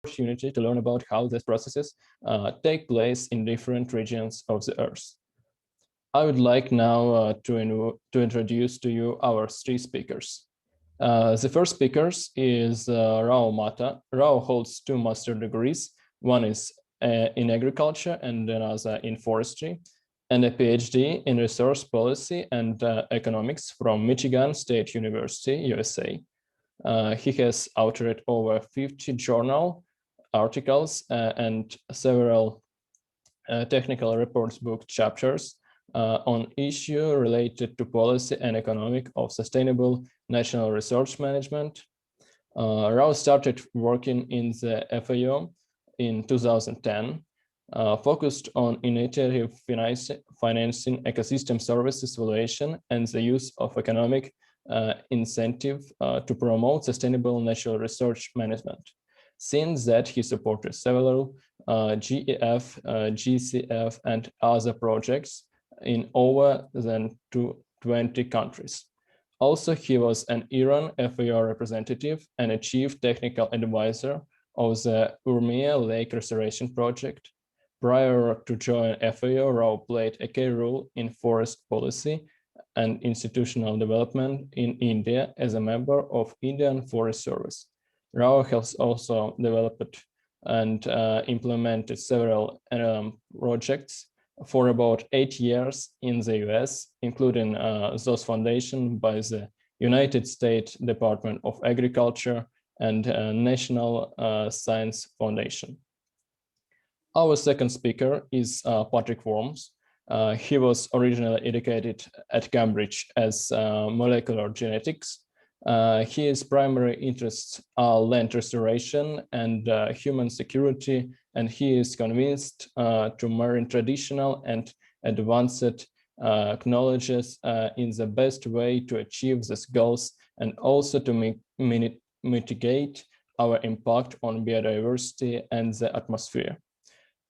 opportunity to learn about how these processes take place in different regions of the Earth. I would like now to introduce to you our three speakers. The first speaker is Raul Mata. Raul holds 2 master degrees. One is in agriculture and another in forestry, and a PhD in resource policy and economics from Michigan State University, USA. He has authored over 50 journal articles and several technical reports book chapters on issue related to policy and economic of sustainable national resource management. Raul started working in the FAO in 2010, focused on innovative financing, ecosystem services evaluation, and the use of economic incentive to promote sustainable natural resource management. Since that, he supported several GEF, GCF, and other projects in over than 20 countries. Also, he was an Iran FAO representative and a chief technical advisor of the Urmia Lake Restoration Project. Prior to join FAO, Raul played a key role in forest policy and institutional development in India as a member of Indian Forest Service. Raul has also developed and implemented several projects for about 8 years in the US, including those foundation by the United States Department of Agriculture and National Science Foundation. Our second speaker is Patrick Worms. He was originally educated at Cambridge as molecular genetics. His primary interests are land restoration and human security, and he is convinced to marry traditional and advanced knowledges in the best way to achieve these goals, and also to mitigate our impact on biodiversity and the atmosphere.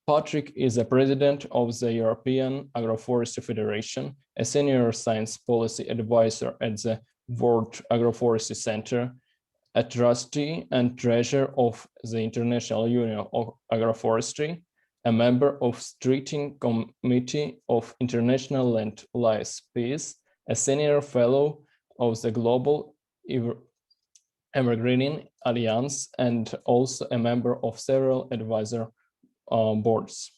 Patrick is a president of the European Agroforestry Federation, a senior science policy advisor at the World Agroforestry Center, a trustee and treasurer of the International Union of Agroforestry, a member of Streeting Committee of International Land Life Peace, a senior fellow of the Global Evergreening Alliance, and also a member of several advisor boards.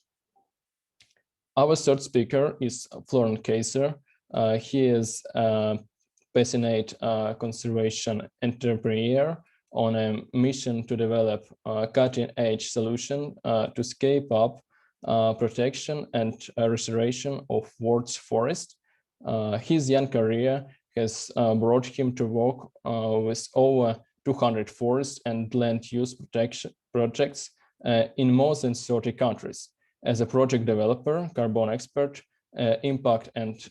Our third speaker is Florent Kaiser. He is a passionate conservation entrepreneur on a mission to develop a cutting-edge solution to scale up protection and restoration of world's forests. His young career has brought him to work with over 200 forest and land use protection projects in more than 30 countries as a project developer, carbon expert, impact and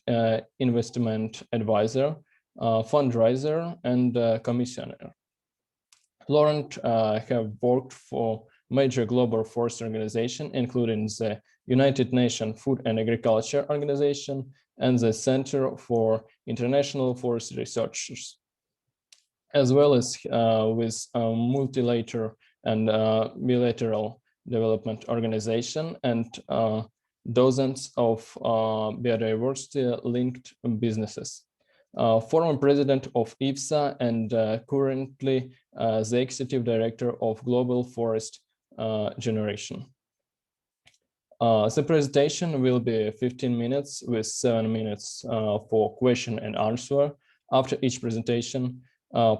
investment advisor, fundraiser, and commissioner. Laurent have worked for major global forest organizations, including the United Nations Food and Agriculture Organization and the Center for International Forest Research, as well as with multilateral and bilateral development organization and dozens of biodiversity-linked businesses. Former president of IFSA and currently the executive director of Global Forest Generation. The presentation will be 15 minutes with 7 minutes for question and answer. After each presentation,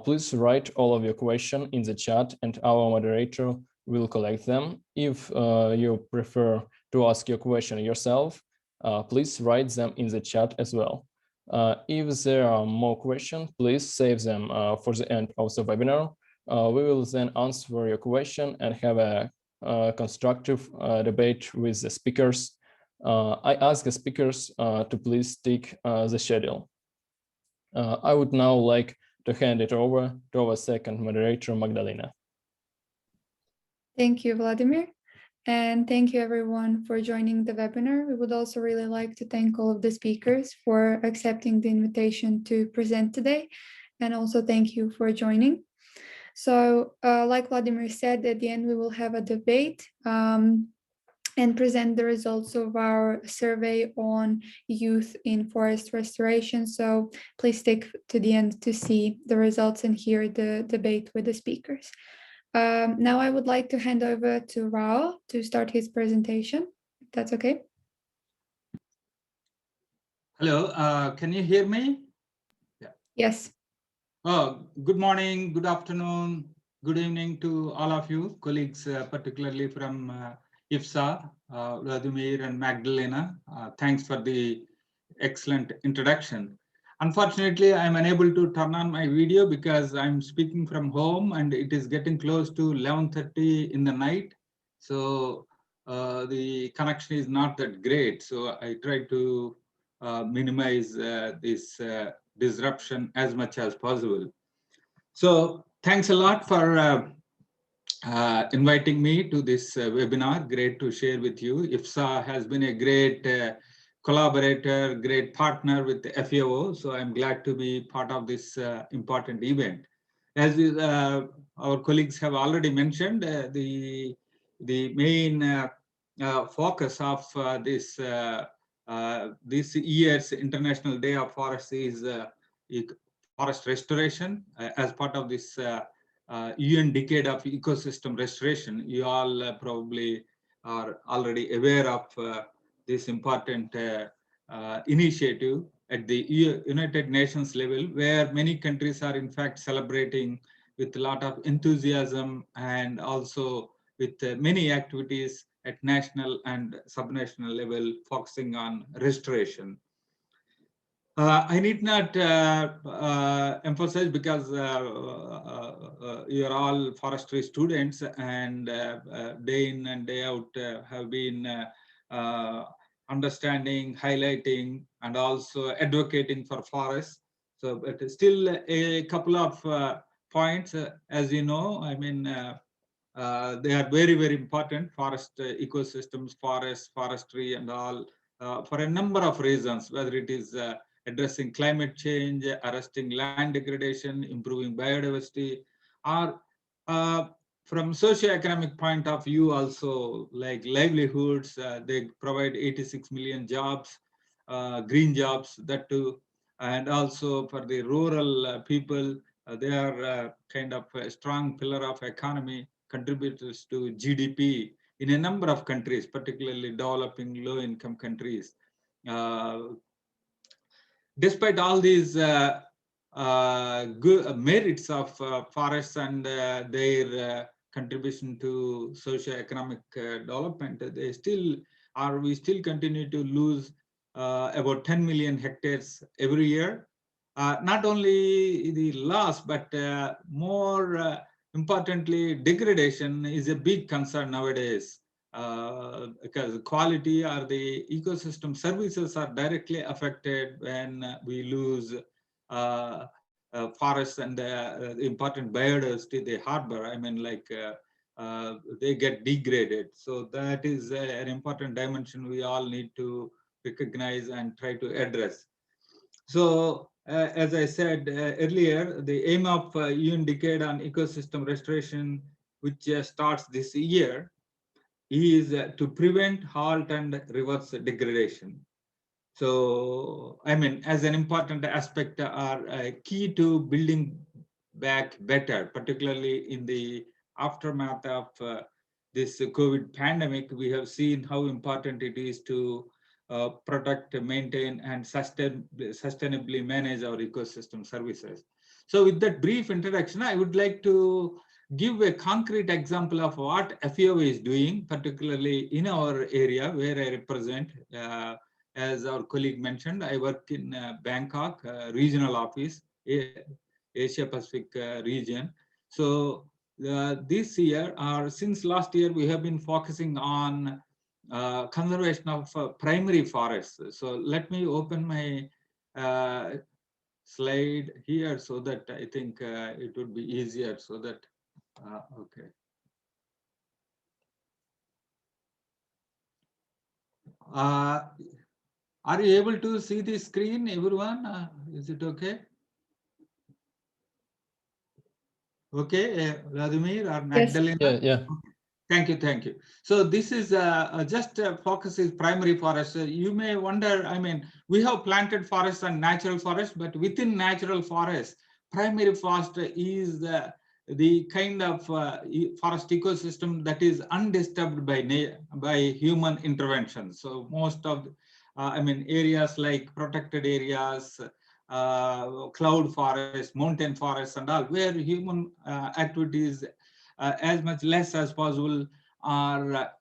please write all of your questions in the chat and our moderator will collect them. If you prefer to ask your question yourself, please write them in the chat as well. If there are more questions, please save them for the end of the webinar. We will then answer your question and have a constructive debate with the speakers. I ask the speakers to please stick the schedule. I would now like to hand it over to our second moderator, Magdalena. Thank you, Vladimir. And thank you everyone for joining the webinar. We would also really like to thank all of the speakers for accepting the invitation to present today. And also thank you for joining. So, like Vladimir said, at the end we will have a debate and present the results of our survey on youth in forest restoration. So please stick to the end to see the results and hear the debate with the speakers. Now I would like to hand over to Raul to start his presentation, if that's okay. Hello, can you hear me? Yeah. Yes. Oh, good morning, good afternoon, good evening to all of you, colleagues, particularly from IFSA, Vladimir and Magdalena. Thanks for the excellent introduction. Unfortunately, I'm unable to turn on my video because I'm speaking from home and it is getting close to 11:30 in the night. So the connection is not that great. So I try to minimize this disruption as much as possible. So thanks a lot for inviting me to this webinar. Great to share with you. IFSA has been a great collaborator, great partner with the FAO. So I'm glad to be part of this important event. As our colleagues have already mentioned, the main focus of this year's International Day of Forest is forest restoration as part of this UN Decade of Ecosystem Restoration. You all probably are already aware of this important initiative at the United Nations level, where many countries are in fact celebrating with a lot of enthusiasm and also with many activities at national and subnational level focusing on restoration. I need not emphasize because you're all forestry students and day in and day out have been understanding, highlighting, and also advocating for forests. So, but still a couple of points, as you know, I mean, they are very, very important, forest ecosystems, forests, forestry, and all, for a number of reasons, whether it is addressing climate change, arresting land degradation, improving biodiversity, or from socio-economic point of view also, like livelihoods, they provide 86 million jobs, green jobs, that too, and also for the rural people, they are kind of a strong pillar of economy, contributors to GDP in a number of countries, particularly developing low-income countries. Despite all these good merits of forests and their contribution to socio-economic development, we still continue to lose about 10 million hectares every year. Not only the loss, but more importantly, degradation is a big concern nowadays. Because quality or the ecosystem services are directly affected when we lose forests and the important biodiversity they harbor. I mean, like they get degraded. So that is an important dimension we all need to recognize and try to address. So, as I said earlier, the aim of UN Decade on Ecosystem Restoration, which starts this year, is to prevent, halt, and reverse degradation. So, I mean, as an important aspect, are key to building back better, particularly in the aftermath of this COVID pandemic. We have seen how important it is to protect, maintain, and sustainably manage our ecosystem services. So, with that brief introduction, I would like to give a concrete example of what FAO is doing, particularly in our area where I represent. As our colleague mentioned, I work in Bangkok regional office, Asia Pacific region. So this year, or since last year, we have been focusing on conservation of primary forests. So let me open my slide here so that I think it would be easier so that okay. Are you able to see the screen, everyone? Is it okay? Okay, Vladimir or Yes. Magdalena? Yeah. Thank you, thank you. So this is just focus is primary forest. You may wonder, I mean, we have planted forests and natural forests, but within natural forest, primary forest is the kind of forest ecosystem that is undisturbed by human intervention. So most of, I mean, areas like protected areas, cloud forests, mountain forests, and all, where human activities as much less as possible are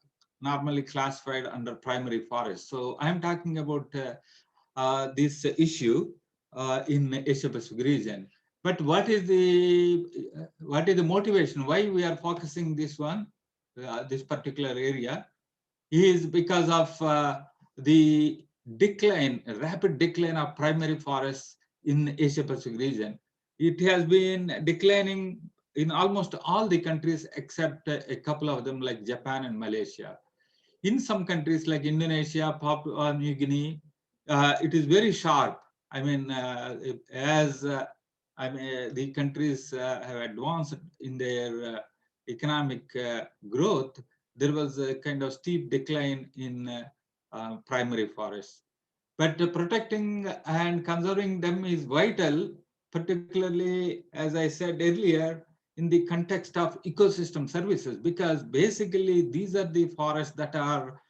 normally classified under primary forest. So I'm talking about this issue in Asia Pacific region. But what is the motivation? Why we are focusing this one, this particular area, is because of the decline, rapid decline of primary forests in Asia Pacific region. It has been declining in almost all the countries except a couple of them like Japan and Malaysia. In some countries like Indonesia, Papua New Guinea, it is very sharp. I mean, the countries have advanced in their economic growth, there was a kind of steep decline in primary forests. But protecting and conserving them is vital, particularly, as I said earlier, in the context of ecosystem services, because basically these are the forests that are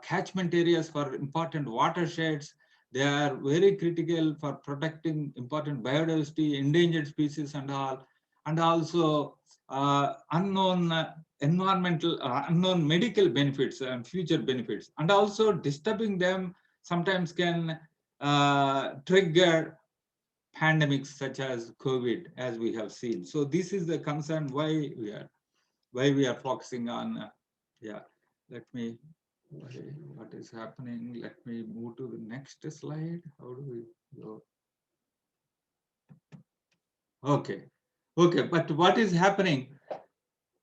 catchment areas for important watersheds. They are very critical for protecting important biodiversity, endangered species, and all, and also unknown unknown medical benefits and future benefits, and also disturbing them sometimes can trigger pandemics such as COVID, as we have seen. So this is the concern why we are focusing on. Yeah, let me. What is happening? Let me move to the next slide. How do we go? Okay, okay. But what is happening?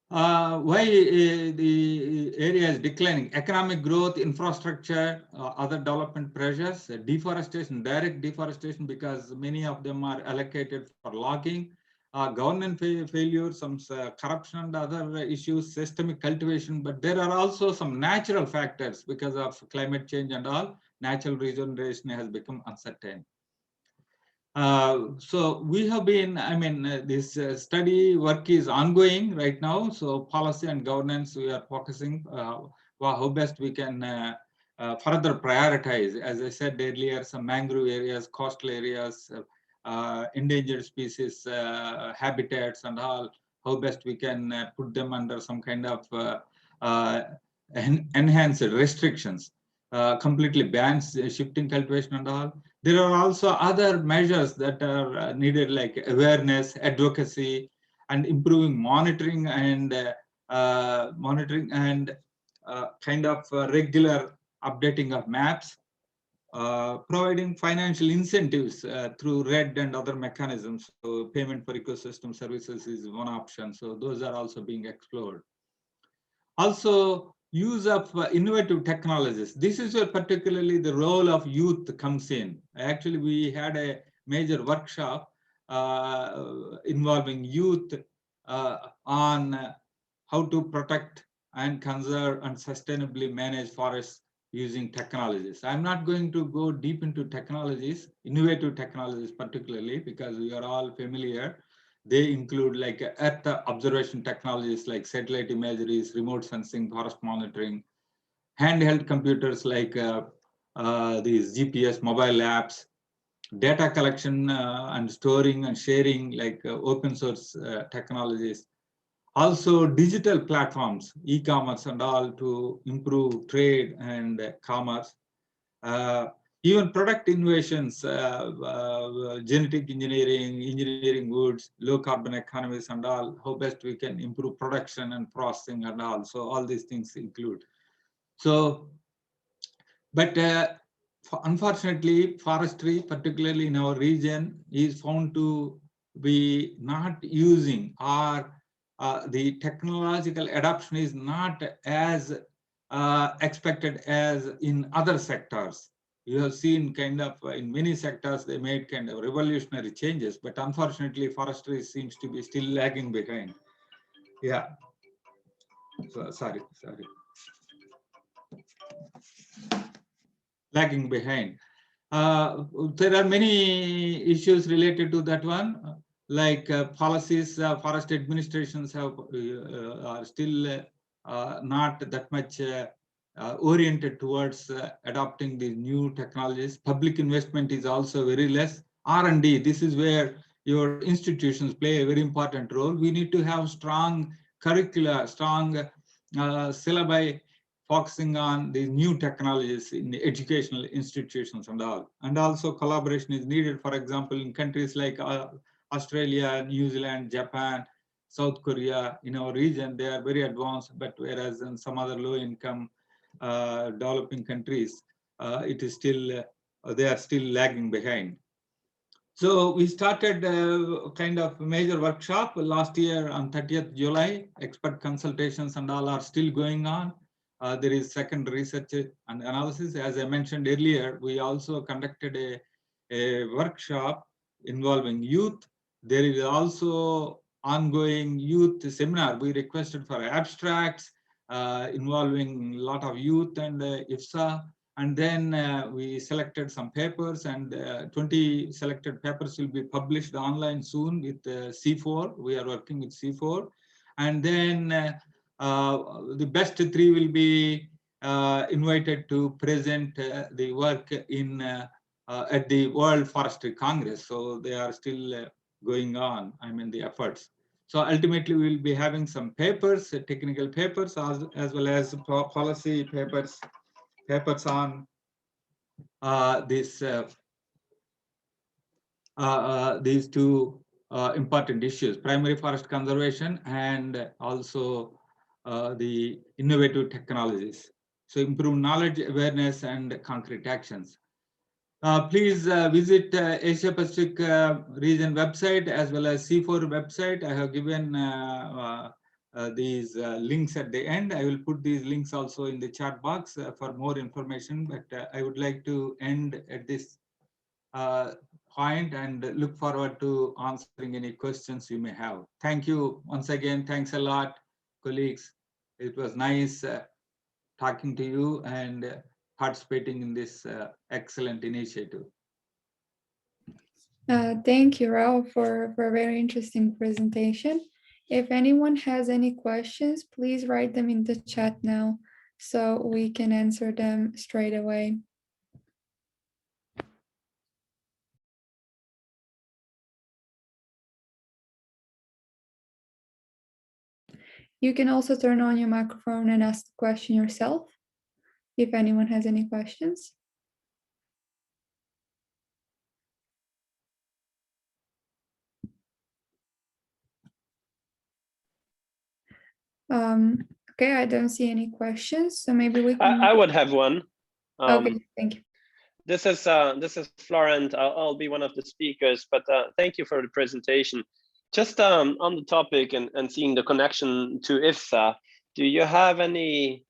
Why the area is declining? Economic growth, infrastructure, other development pressures, deforestation, direct deforestation, because many of them are allocated for logging, government failure, some corruption and other issues, systemic cultivation. But there are also some natural factors because of climate change and all. Natural regeneration has become uncertain. So we have been, I mean, this study work is ongoing right now. So policy and governance, we are focusing how best we can further prioritize. As I said earlier, some mangrove areas, coastal areas, endangered species, habitats and all, how best we can put them under some kind of enhanced restrictions, completely bans shifting cultivation and all. There are also other measures that are needed, like awareness, advocacy, and improving monitoring and kind of regular updating of maps, providing financial incentives through RED and other mechanisms. So payment for ecosystem services is one option. So those are also being explored. Also, use of innovative technologies. This is where particularly the role of youth comes in. Actually, we had a major workshop involving youth on how to protect and conserve and sustainably manage forests using technologies. I'm not going to go deep into technologies, innovative technologies particularly, because we are all familiar. They include like Earth observation technologies like satellite imageries, remote sensing, forest monitoring, handheld computers like these GPS mobile apps, data collection and storing and sharing like open source technologies. Also digital platforms, e-commerce and all, to improve trade and commerce. Even product innovations, genetic engineering, engineering goods, low carbon economies and all, how best we can improve production and processing and all. So all these things include. So, but unfortunately, forestry, particularly in our region, is found to be not using, or the technological adoption is not as expected as in other sectors. you have seen kind of in many sectors, they made kind of revolutionary changes, but unfortunately, forestry seems to be still lagging behind. Yeah. So, sorry. Lagging behind. There are many issues related to that one, like policies. Forest administrations are still not that much oriented towards adopting the new technologies. Public investment is also very less. R&D, this is where your institutions play a very important role. We need to have strong curricula, strong syllabi focusing on the new technologies in the educational institutions and all. And also collaboration is needed, for example, in countries like Australia, New Zealand, Japan, South Korea, in our region, they are very advanced, but whereas in some other low-income developing countries, it is still, they are still lagging behind. So we started a kind of major workshop last year on 30th July. Expert consultations and all are still going on. There is second research and analysis. As I mentioned earlier, we also conducted a workshop involving youth. There is also ongoing youth seminar. We requested for abstracts involving a lot of youth and IFSA. And then we selected some papers, and 20 selected papers will be published online soon with C4. We are working with C4. And then the best 3 will be invited to present the work in at the World Forestry Congress. So they are still going on, the efforts. So ultimately, we'll be having some papers, technical papers, as well as policy papers on these 2 important issues: primary forest conservation and also the innovative technologies. So improve knowledge, awareness, and concrete actions. Please visit Asia Pacific region website as well as C4 website. I have given these links at the end. I will put these links also in the chat box for more information, but I would like to end at this point and look forward to answering any questions you may have. Thank you once again. Thanks a lot, colleagues. It was nice talking to you and participating in this excellent initiative. Thank you, Raul, for a very interesting presentation. If anyone has any questions, please write them in the chat now so we can answer them straight away. You can also turn on your microphone and ask the question yourself if anyone has any questions. Okay, I don't see any questions, so maybe we can... I would have one. Okay, thank you. This is Florent. I'll be one of the speakers, but thank you for the presentation. Just on the topic and seeing the connection to IFSA, do you have any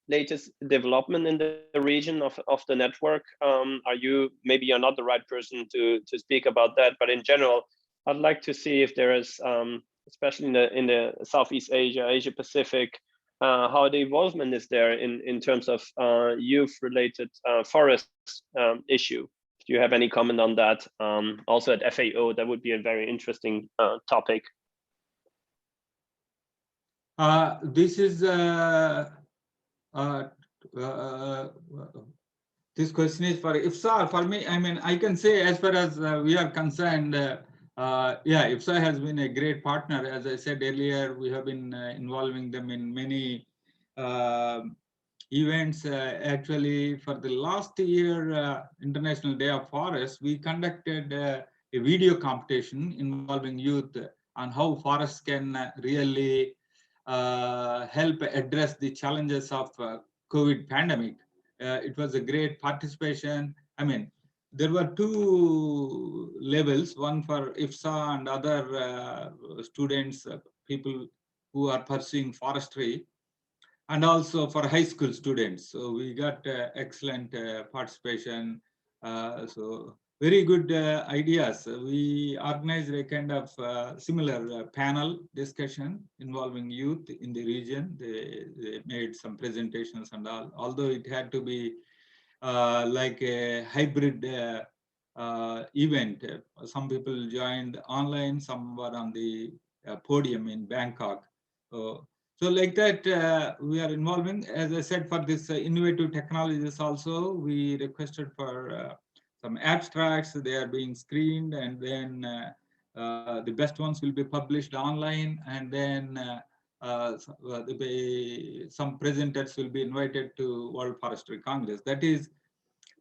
latest development in the region of the network? Maybe you're not the right person to speak about that, but in general, I'd like to see if there is, especially in the Southeast Asia, Asia Pacific, how the involvement is there in terms of youth-related forest issue. Do you have any comment on that? Also at FAO, that would be a very interesting topic. This is this question is for IFSA. For me, I can say as far as we are concerned, yeah, IFSA has been a great partner. As I said earlier, we have been involving them in many events. Actually, for the last year, International Day of Forests, we conducted a video competition involving youth on how forests can really help address the challenges of COVID pandemic. It was a great participation. There were 2 levels, one for IFSA and other students, people who are pursuing forestry. and also for high school students. So we got excellent participation. So very good ideas. We organized a kind of similar panel discussion involving youth in the region. They made some presentations and all, although it had to be like a hybrid event. Some people joined online, some were on the podium in Bangkok. So like that, we are involving. As I said, for this innovative technologies also, we requested for some abstracts. They are being screened, and then the best ones will be published online, and then some presenters will be invited to World Forestry Congress. That is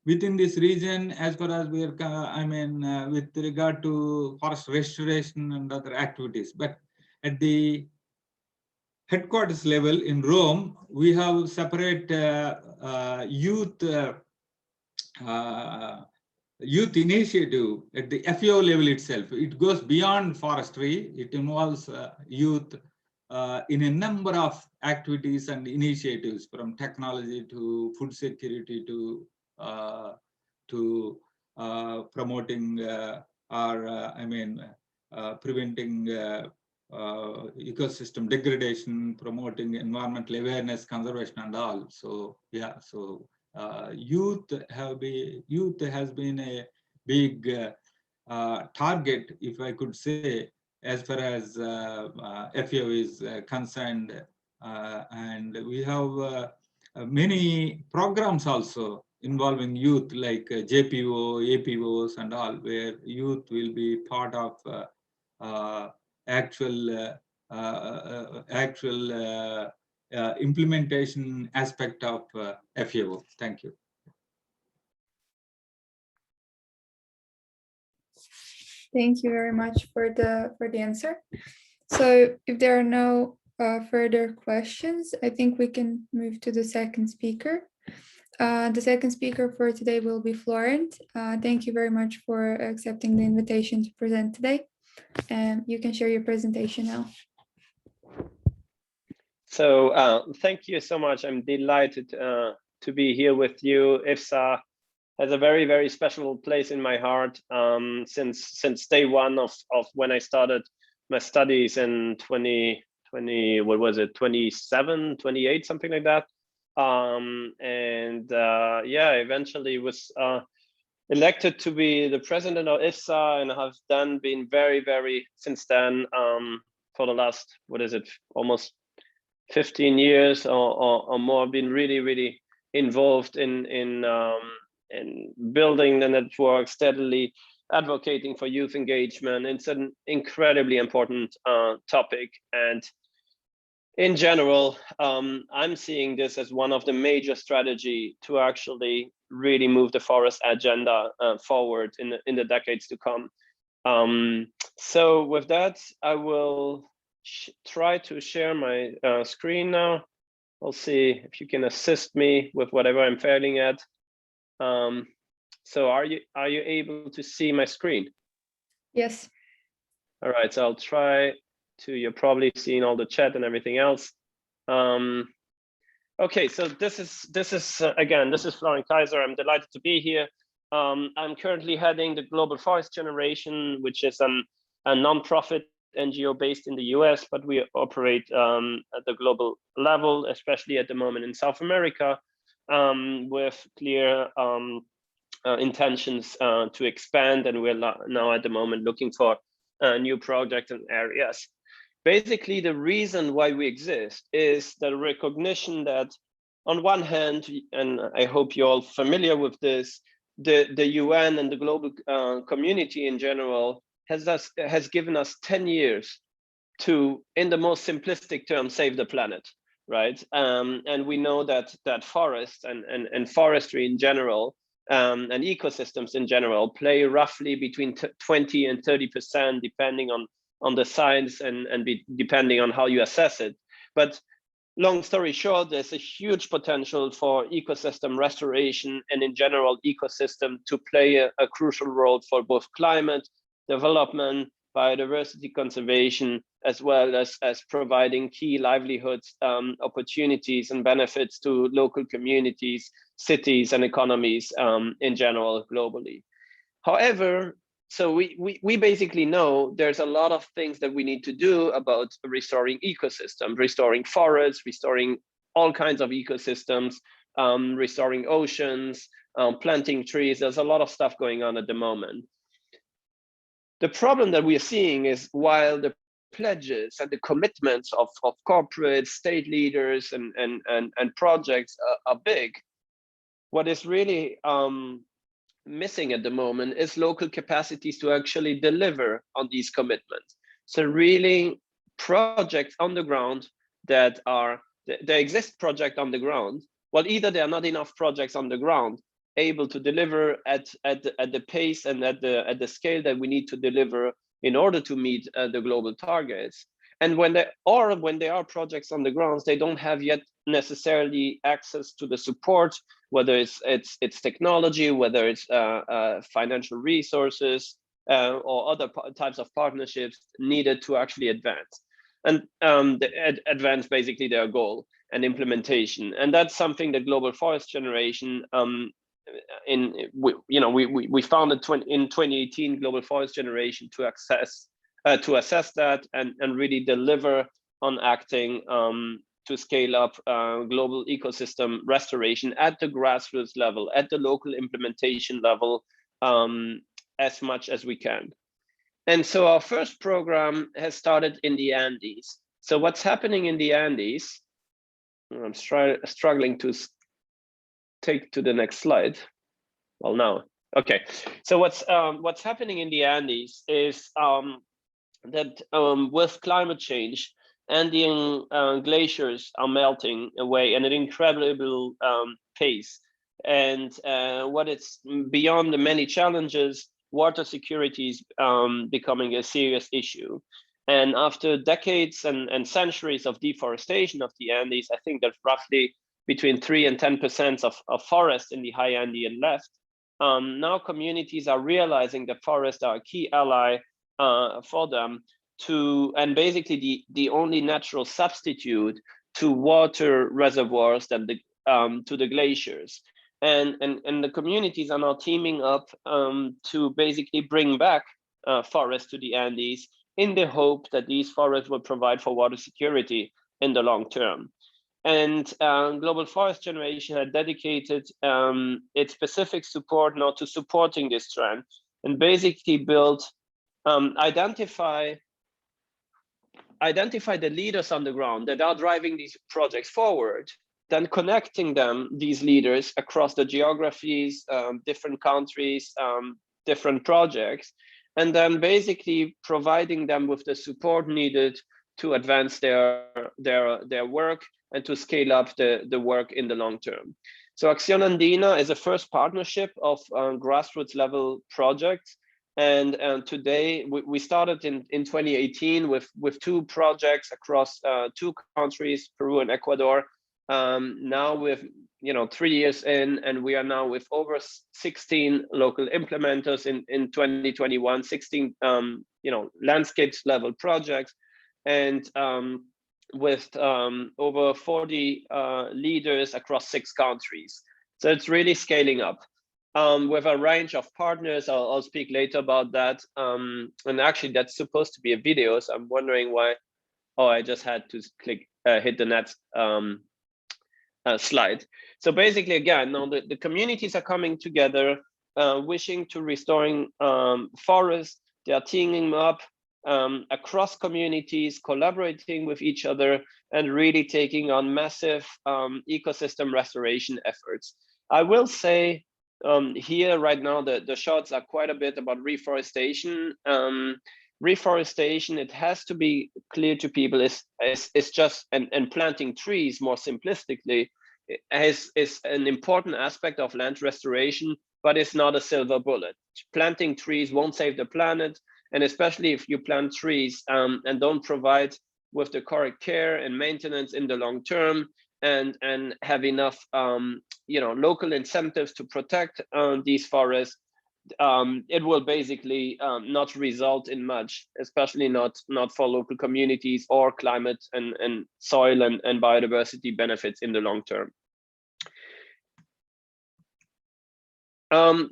within this region, as far as we are, with regard to forest restoration and other activities. But at the headquarters level in Rome, we have separate youth youth initiative at the FAO level itself. It goes beyond forestry. It involves youth in a number of activities and initiatives, from technology to food security to promoting preventing ecosystem degradation, promoting environmental awareness, conservation, and all. So yeah, so youth has been a big target, if I could say, as far as FAO is concerned, and we have many programs also involving youth, like JPO, APOs, and all, where youth will be part of actual implementation aspect of FAO. Thank you. Thank you very much for the answer. So if there are no further questions, I think we can move to the second speaker. The second speaker for today will be Florent. Thank you very much for accepting the invitation to present today. And you can share your presentation now. So thank you so much. I'm delighted to be here with you. IFSA has a very, very special place in my heart since day one of when I started my studies in 2020, what was it, 27, 28, something like that. Yeah, eventually was elected to be the president of IFSA, and have then been very, since then, for the last, what is it, almost 15 years or more, been really involved in building the network, steadily advocating for youth engagement. It's an incredibly important topic, and in general, I'm seeing this as one of the major strategy to actually really move the forest agenda forward in the decades to come. So with that, I will try to share my screen now. I'll see if you can assist me with whatever I'm failing at. So are you able to see my screen? Yes. All right, so I'll try to, you're probably seeing all the chat and everything else. Okay, so this is again, this is Florent Kaiser. I'm delighted to be here. I'm currently heading the Global Forest Generation, which is a nonprofit NGO based in the US, but we operate at the global level, especially at the moment in South America, with clear intentions to expand, and we're now at the moment looking for new projects and areas. Basically, the reason why we exist is the recognition that, on one hand, and I hope you're all familiar with this, the UN and the global community in general has given us 10 years to, in the most simplistic term, save the planet, right? And we know that forests and forestry in general, and ecosystems in general, play roughly between 20 and 30%, depending on the science and depending on how you assess it. But long story short, there's a huge potential for ecosystem restoration and in general ecosystem to play a crucial role for both climate development, biodiversity conservation, as well as providing key livelihoods opportunities and benefits to local communities, cities, and economies in general globally. However, so we basically know there's a lot of things that we need to do about restoring ecosystems, restoring forests, restoring all kinds of ecosystems, restoring oceans, planting trees. There's a lot of stuff going on at the moment. The problem that we are seeing is while the pledges and the commitments of corporate, state leaders and projects are big, what is really missing at the moment is local capacities to actually deliver on these commitments. So really projects on the ground that are, there exist projects on the ground, well, either there are not enough projects on the ground able to deliver at the pace and at the scale that we need to deliver in order to meet the global targets. And when there are projects on the ground, they don't have yet necessarily access to the support, whether it's technology, whether it's financial resources, or other types of partnerships needed to actually advance and advance basically their goal and implementation. And that's something that Global Forest Generation we founded in 2018 Global Forest Generation to assess that and really deliver on acting to scale up global ecosystem restoration at the grassroots level, at the local implementation level, as much as we can. And so our first program has started in the Andes. So what's happening in the Andes, I'm struggling to take to the next slide. Well, now, okay. So what's happening in the Andes is that with climate change, Andean glaciers are melting away at an incredible pace. And what it's beyond the many challenges, water security is becoming a serious issue. And after decades and centuries of deforestation of the Andes, I think there's roughly between 3 and 10% of forest in the high Andean left. Now communities are realizing that forests are a key ally for them and basically the only natural substitute to water reservoirs than to the glaciers. And the communities are now teaming up to basically bring back forests to the Andes in the hope that these forests will provide for water security in the long term. And Global Forest Generation had dedicated its specific support now to supporting this trend and basically identify the leaders on the ground that are driving these projects forward, then connecting these leaders across the geographies, different countries, different projects, and then basically providing them with the support needed to advance their work and to scale up the work in the long term. So Acción Andina is a first partnership of grassroots level projects. And today we started in 2018 with 2 projects across 2 countries, Peru and Ecuador. Now with 3 years in, and we are now with over 16 local implementers in 2021, 16 landscapes level projects, and with over 40 leaders across 6 countries. So it's really scaling up. With a range of partners. I'll speak later about that. And actually that's supposed to be a video, so I'm wondering why. Oh, I just had to hit the next slide. So basically, again, now the communities are coming together, wishing to restoring forests. They are teaming up across communities, collaborating with each other, and really taking on massive ecosystem restoration efforts. I will say, here right now, the shots are quite a bit about reforestation. Reforestation, it has to be clear to people, is just, and planting trees more simplistically, is an important aspect of land restoration, but it's not a silver bullet. Planting trees won't save the planet, and especially if you plant trees and don't provide with the correct care and maintenance in the long term, and have enough local incentives to protect these forests, it will basically not result in much, especially not for local communities or climate and soil and biodiversity benefits in the long term.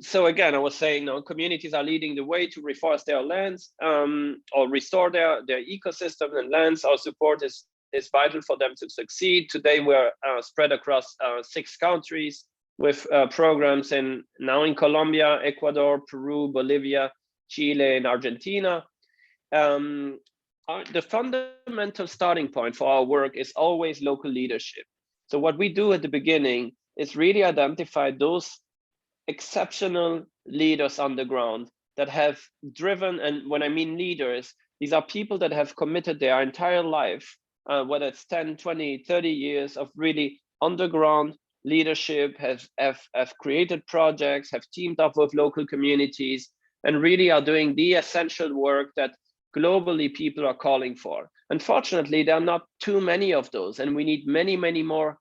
So again, I was saying, communities are leading the way to reforest their lands or restore their ecosystem and lands. Our support is vital for them to succeed. Today, we're spread across 6 countries with programs now in Colombia, Ecuador, Peru, Bolivia, Chile, and Argentina. The fundamental starting point for our work is always local leadership. So what we do at the beginning is really identify those exceptional leaders on the ground that have driven, and when I mean leaders, these are people that have committed their entire life, whether it's 10, 20, 30 years of really underground leadership, have created projects, have teamed up with local communities, and really are doing the essential work that globally people are calling for. Unfortunately, there are not too many of those, and we need many, many more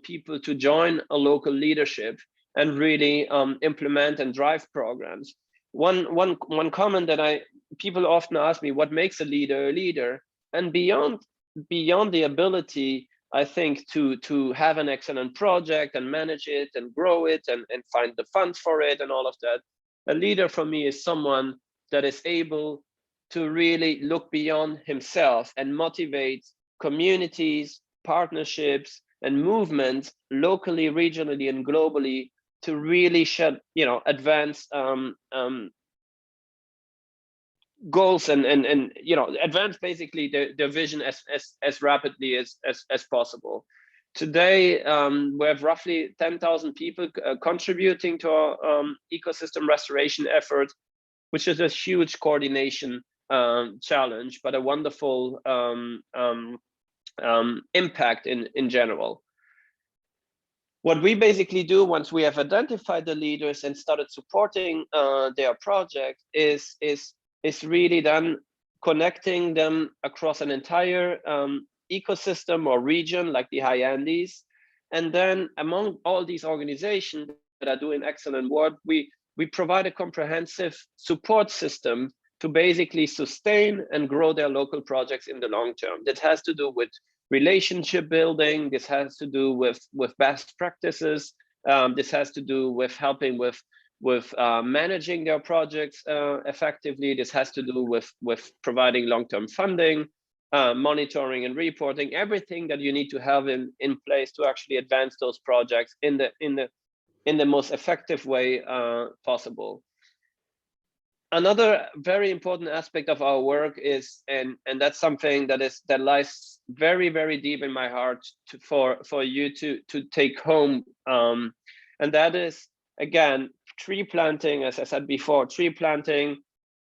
people to join a local leadership and really implement and drive programs. One comment that people often ask me, what makes a leader a leader? And beyond the ability, I think, to have an excellent project and manage it and grow it and find the funds for it and all of that, a leader for me is someone that is able to really look beyond himself and motivate communities, partnerships, and movements locally, regionally, and globally to really advance goals and advance basically their vision as rapidly as possible. Today, we have roughly 10,000 people contributing to our ecosystem restoration effort, which is a huge coordination challenge, but a wonderful impact in general. What we basically do once we have identified the leaders and started supporting their project is really then connecting them across an entire ecosystem or region like the High Andes. And then among all these organizations that are doing excellent work, we provide a comprehensive support system to basically sustain and grow their local projects in the long term. That has to do with relationship building. This has to do with best practices. This has to do with helping with managing their projects effectively. This has to do with providing long-term funding, monitoring and reporting, everything that you need to have in place to actually advance those projects in the most effective way possible. Another very important aspect of our work is, and that's something that lies very, very deep in my heart for you to take home, and that is, again, tree planting. As I said before, tree planting.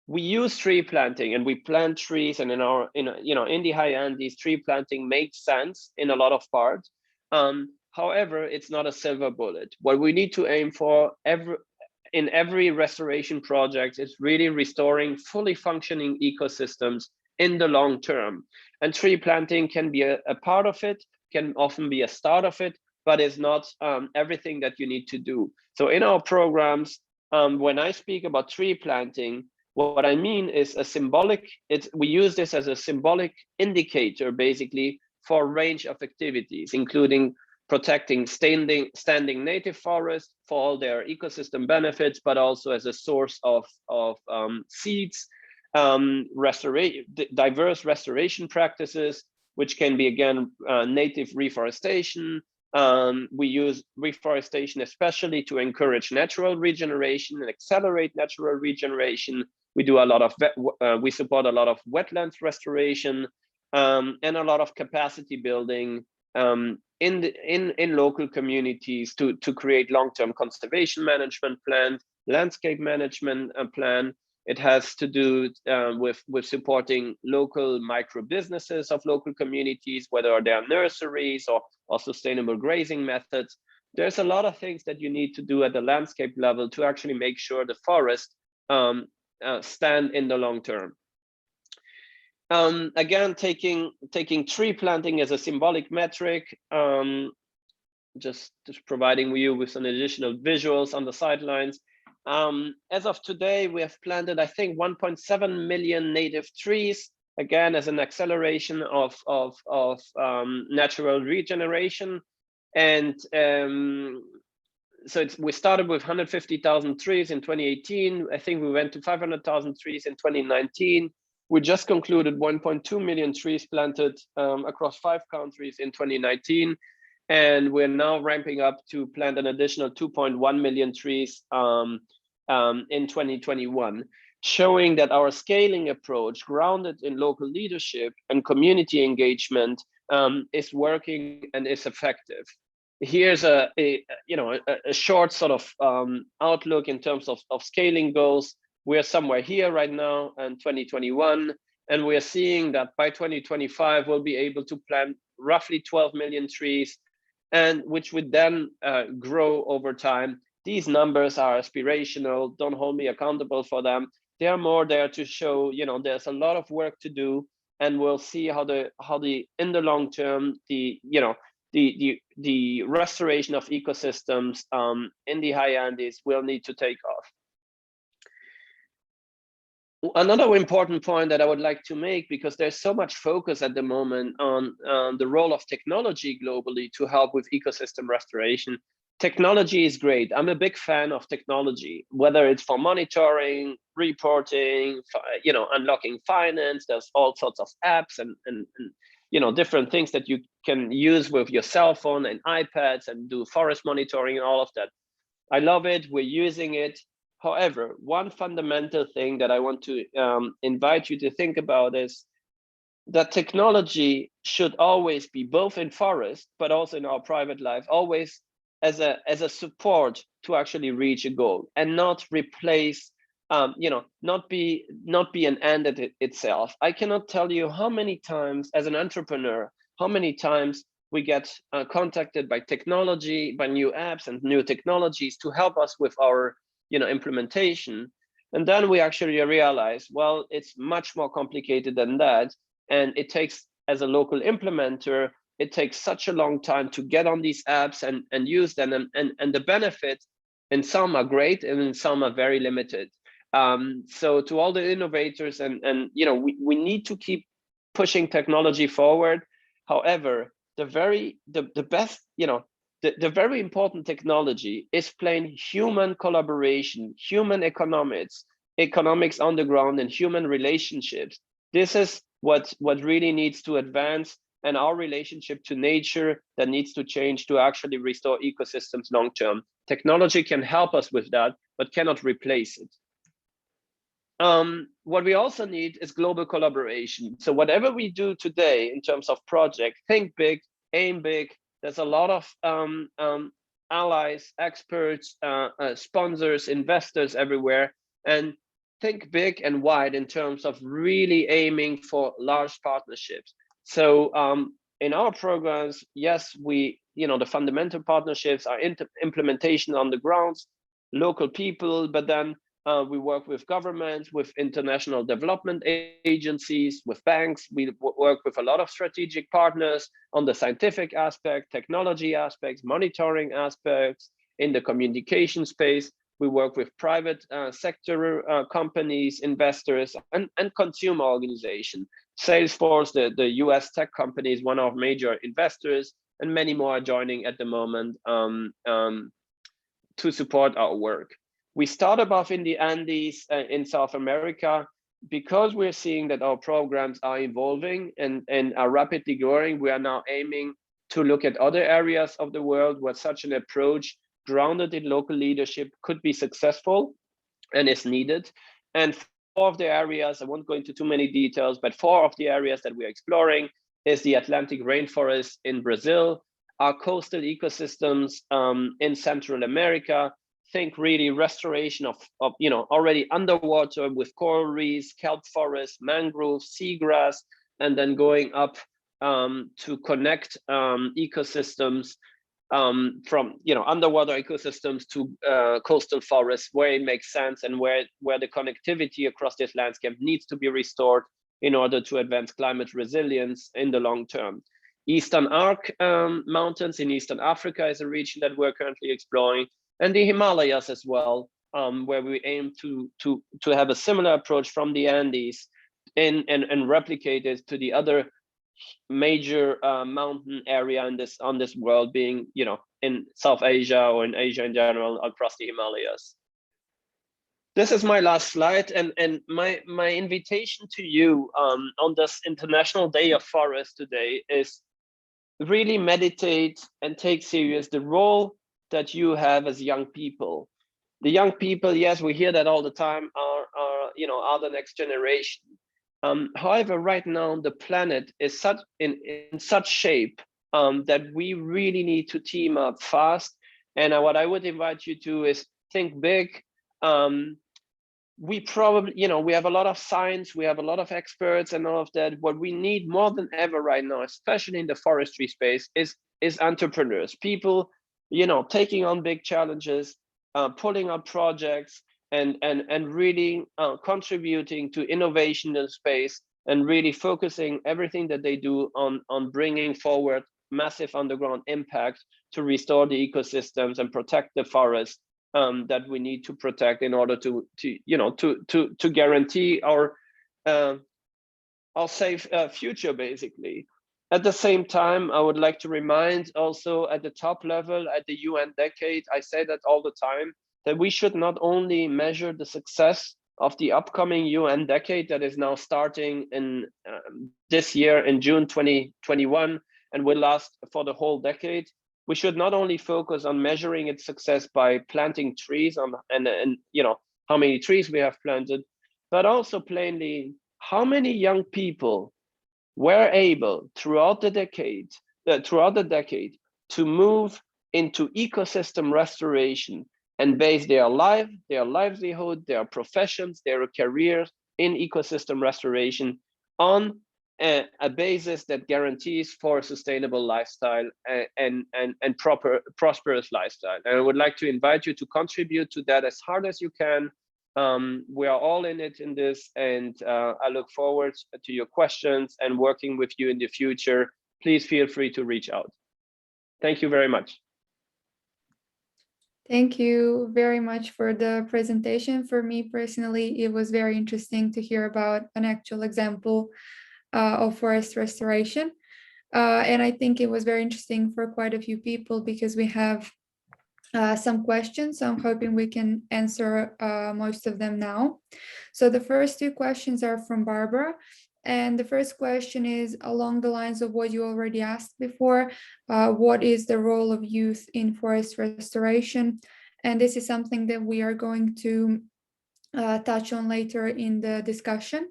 We use tree planting and we plant trees, and in the High Andes, tree planting makes sense in a lot of parts. However, it's not a silver bullet. What we need to aim for in every restoration project is really restoring fully functioning ecosystems in the long term. And tree planting can be a part of it, can often be a start of it, but is not everything that you need to do. So in our programs, when I speak about tree planting, what I mean is we use this as a symbolic indicator, basically, for a range of activities, including protecting standing native forests for all their ecosystem benefits, but also as a source of seeds, diverse restoration practices, which can be, again, native reforestation. We use reforestation especially to encourage natural regeneration and accelerate natural regeneration. We do we support a lot of wetlands restoration and a lot of capacity building in local communities to create long-term conservation management plan, landscape management plan. It has to do with supporting local micro businesses of local communities, whether they are nurseries or sustainable grazing methods. There's a lot of things that you need to do at the landscape level to actually make sure the forest stand in the long term. Again, taking tree planting as a symbolic metric, just providing you with some additional visuals on the sidelines. As of today, we have planted, I think, 1.7 million native trees, again, as an acceleration of natural regeneration. And so we started with 150,000 trees in 2018. I think we went to 500,000 trees in 2019. We just concluded 1.2 million trees planted across 5 countries in 2019. And we're now ramping up to plant an additional 2.1 million trees in 2021, showing that our scaling approach, grounded in local leadership and community engagement, is working and is effective. Here's a short sort of outlook in terms of scaling goals. We're somewhere here right now in 2021, and we're seeing that by 2025 we'll be able to plant roughly 12 million trees, and which would then grow over time. These numbers are aspirational. Don't hold me accountable for them. They are more there to show, there's a lot of work to do, and we'll see how the in the long term, the restoration of ecosystems in the high Andes will need to take off. Another important point that I would like to make, because there's so much focus at the moment on the role of technology globally to help with ecosystem restoration. Technology is great. I'm a big fan of technology, whether it's for monitoring, reporting, unlocking finance. There's all sorts of apps and different things that you can use with your cell phone and iPads and do forest monitoring and all of that. I love it. We're using it. However, one fundamental thing that I want to invite you to think about is that technology should always be both in forest, but also in our private life, always as a support to actually reach a goal, and not replace, not be an end at itself. I cannot tell you how many times as an entrepreneur, how many times we get contacted by technology, by new apps and new technologies to help us with our implementation. And then we actually realize, well, it's much more complicated than that. And it takes, as a local implementer, it takes such a long time to get on these apps and use them. And the benefits in some are great and in some are very limited. So to all the innovators, we need to keep pushing technology forward. However, the very important technology is plain human collaboration, human economics on the ground, and human relationships. This is what really needs to advance, and our relationship to nature that needs to change to actually restore ecosystems long term. Technology can help us with that, but cannot replace it. What we also need is global collaboration. So whatever we do today in terms of project, think big, aim big. There's a lot of allies, experts, sponsors, investors everywhere, and think big and wide in terms of really aiming for large partnerships. So in our programs, yes, the fundamental partnerships are implementation on the grounds, local people, but then we work with governments, with international development agencies, with banks. We work with a lot of strategic partners on the scientific aspect, technology aspects, monitoring aspects. In the communication space, we work with private sector companies, investors, and consumer organizations. Salesforce, the US tech company, is one of our major investors, and many more are joining at the moment to support our work. We started off in the Andes in South America because we're seeing that our programs are evolving and are rapidly growing. We are now aiming to look at other areas of the world where such an approach grounded in local leadership could be successful and is needed. And 4 of the areas, I won't go into too many details, but 4 of the areas that we're exploring is the Atlantic rainforest in Brazil, our coastal ecosystems in Central America. Think really restoration of already underwater with coral reefs, kelp forests, mangroves, seagrass, and then going up to connect ecosystems from underwater ecosystems to coastal forests where it makes sense, and where the connectivity across this landscape needs to be restored in order to advance climate resilience in the long term. Eastern Arc Mountains in Eastern Africa is a region that we're currently exploring, and the Himalayas as well, where we aim to have a similar approach from the Andes and replicate it to the other major mountain area on this world, being, you know, in South Asia or in Asia in general, across the Himalayas. This is my last slide, and my invitation to you on this International Day of Forest today is really meditate and take serious the role that you have as young people. The young people, yes, we hear that all the time, are the next generation. However, right now the planet is in such shape that we really need to team up fast. And what I would invite you to is think big. We probably, we have a lot of science, we have a lot of experts and all of that. What we need more than ever right now, especially in the forestry space, is entrepreneurs, people, taking on big challenges, pulling up projects, and really contributing to innovation in space, and really focusing everything that they do on bringing forward massive underground impact to restore the ecosystems and protect the forest that we need to protect in order to guarantee our safe future, basically. At the same time, I would like to remind also at the top level, at the UN decade, I say that all the time, that we should not only measure the success of the upcoming UN decade that is now starting in this year in June 2021 and will last for the whole decade. We should not only focus on measuring its success by planting trees and how many trees we have planted, but also plainly how many young people were able throughout the decade to move into ecosystem restoration and base their livelihood, their professions, their careers in ecosystem restoration on a basis that guarantees for a sustainable lifestyle and prosperous lifestyle. And I would like to invite you to contribute to that as hard as you can. We are all in it in this, and I look forward to your questions and working with you in the future. Please feel free to reach out. Thank you very much. Thank you very much for the presentation. For me personally, it was very interesting to hear about an actual example of forest restoration. And I think it was very interesting for quite a few people because we have some questions. So I'm hoping we can answer most of them now. So the first two questions are from Barbara. And the first question is along the lines of what you already asked before. What is the role of youth in forest restoration? And this is something that we are going to touch on later in the discussion.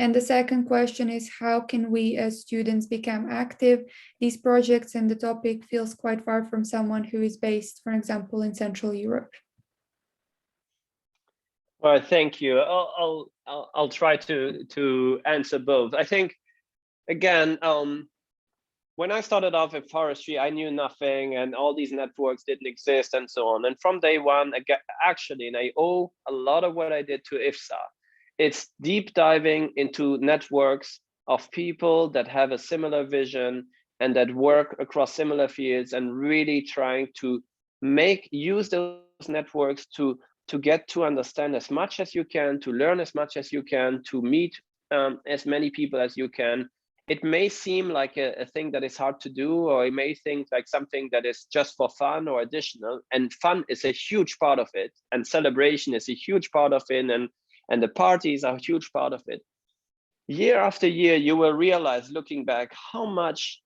And the second question is, how can we as students become active? These projects and the topic feels quite far from someone who is based, for example, in Central Europe. Well, thank you. I'll try to answer both. I think, again, when I started off in forestry, I knew nothing, and all these networks didn't exist, and so on. And from day one, and I owe a lot of what I did to IFSA. It's deep diving into networks of people that have a similar vision and that work across similar fields, and really trying to use those networks to get to understand as much as you can, to learn as much as you can, to meet as many people as you can. It may seem like a thing that is hard to do, or it may think like something that is just for fun or additional, and fun is a huge part of it, and celebration is a huge part of it, and the parties are a huge part of it. Year after year, you will realize, looking back, how much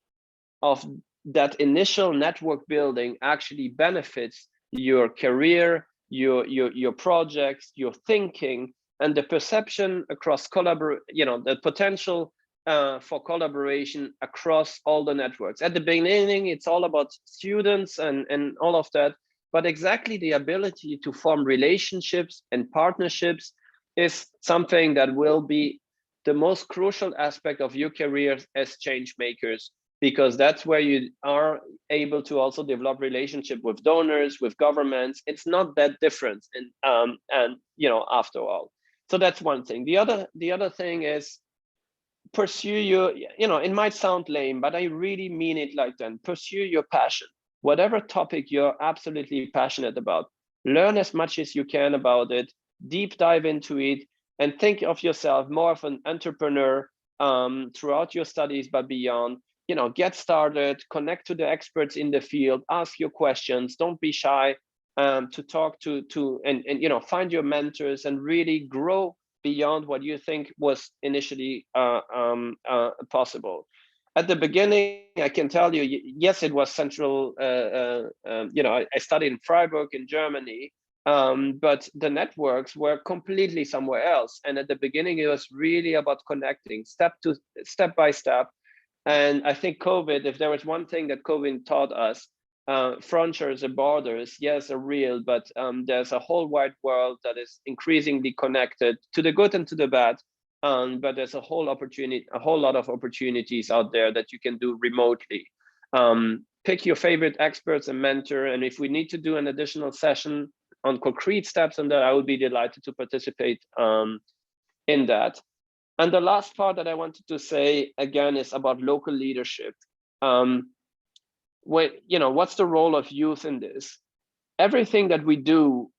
of that initial network building actually benefits your career, your projects, your thinking, and the perception across the potential for collaboration across all the networks. At the beginning, it's all about students and all of that, but exactly the ability to form relationships and partnerships is something that will be the most crucial aspect of your career as change makers, because that's where you are able to also develop relationship with donors, with governments. It's not that different, and after all. So that's one thing. The other thing is pursue your, it might sound lame, but I really mean it like that. Pursue your passion, whatever topic you're absolutely passionate about. learn as much as you can about it, deep dive into it, and think of yourself more of an entrepreneur throughout your studies, but beyond. You know, get started, connect to the experts in the field, ask your questions, don't be shy to talk to and you know, find your mentors and really grow beyond what you think was initially possible. At the beginning, I can tell you, yes, it was central. You know, I studied in Freiburg in Germany, but the networks were completely somewhere else. And at the beginning, it was really about connecting step by step. And I think COVID, if there was one thing that COVID taught us, frontiers and borders, yes, are real, but there's a whole wide world that is increasingly connected to the good and to the bad. But there's a whole lot of opportunities out there that you can do remotely. Pick your favorite experts and mentor. And if we need to do an additional session on concrete steps on that, I would be delighted to participate in that. And the last part that I wanted to say again is about local leadership. You know, what's the role of youth in this? Everything that we do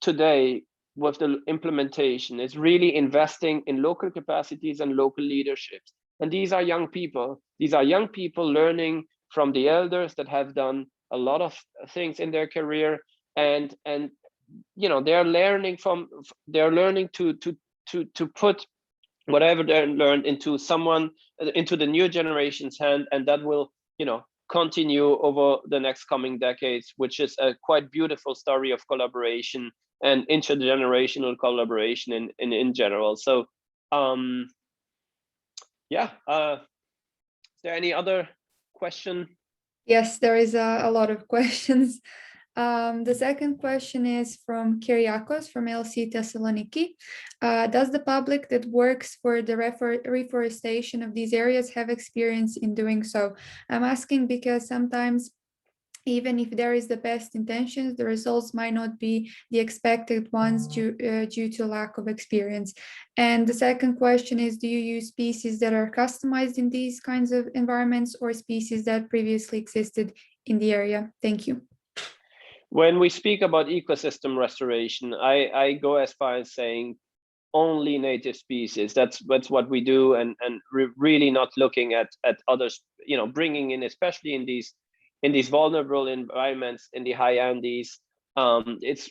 today with the implementation is really investing in local capacities and local leaderships. And these are young people. These are young people learning from the elders that have done a lot of things in their career, and you know, they're learning to put whatever they learned into the new generation's hand, and that will, you know, continue over the next coming decades, which is a quite beautiful story of collaboration and intergenerational collaboration in general. So yeah, is there any other question? Yes, there is a lot of questions. The second question is from Kyriakos from LC Thessaloniki. Does the public that works for the reforestation of these areas have experience in doing so? I'm asking because sometimes, even if there is the best intentions, the results might not be the expected ones due to lack of experience. And the second question is, do you use species that are customized in these kinds of environments or species that previously existed in the area? Thank you. When we speak about ecosystem restoration, I go as far as saying only native species. That's what we do, and really not looking at others, you know, bringing in, especially in these vulnerable environments in the high Andes. It's,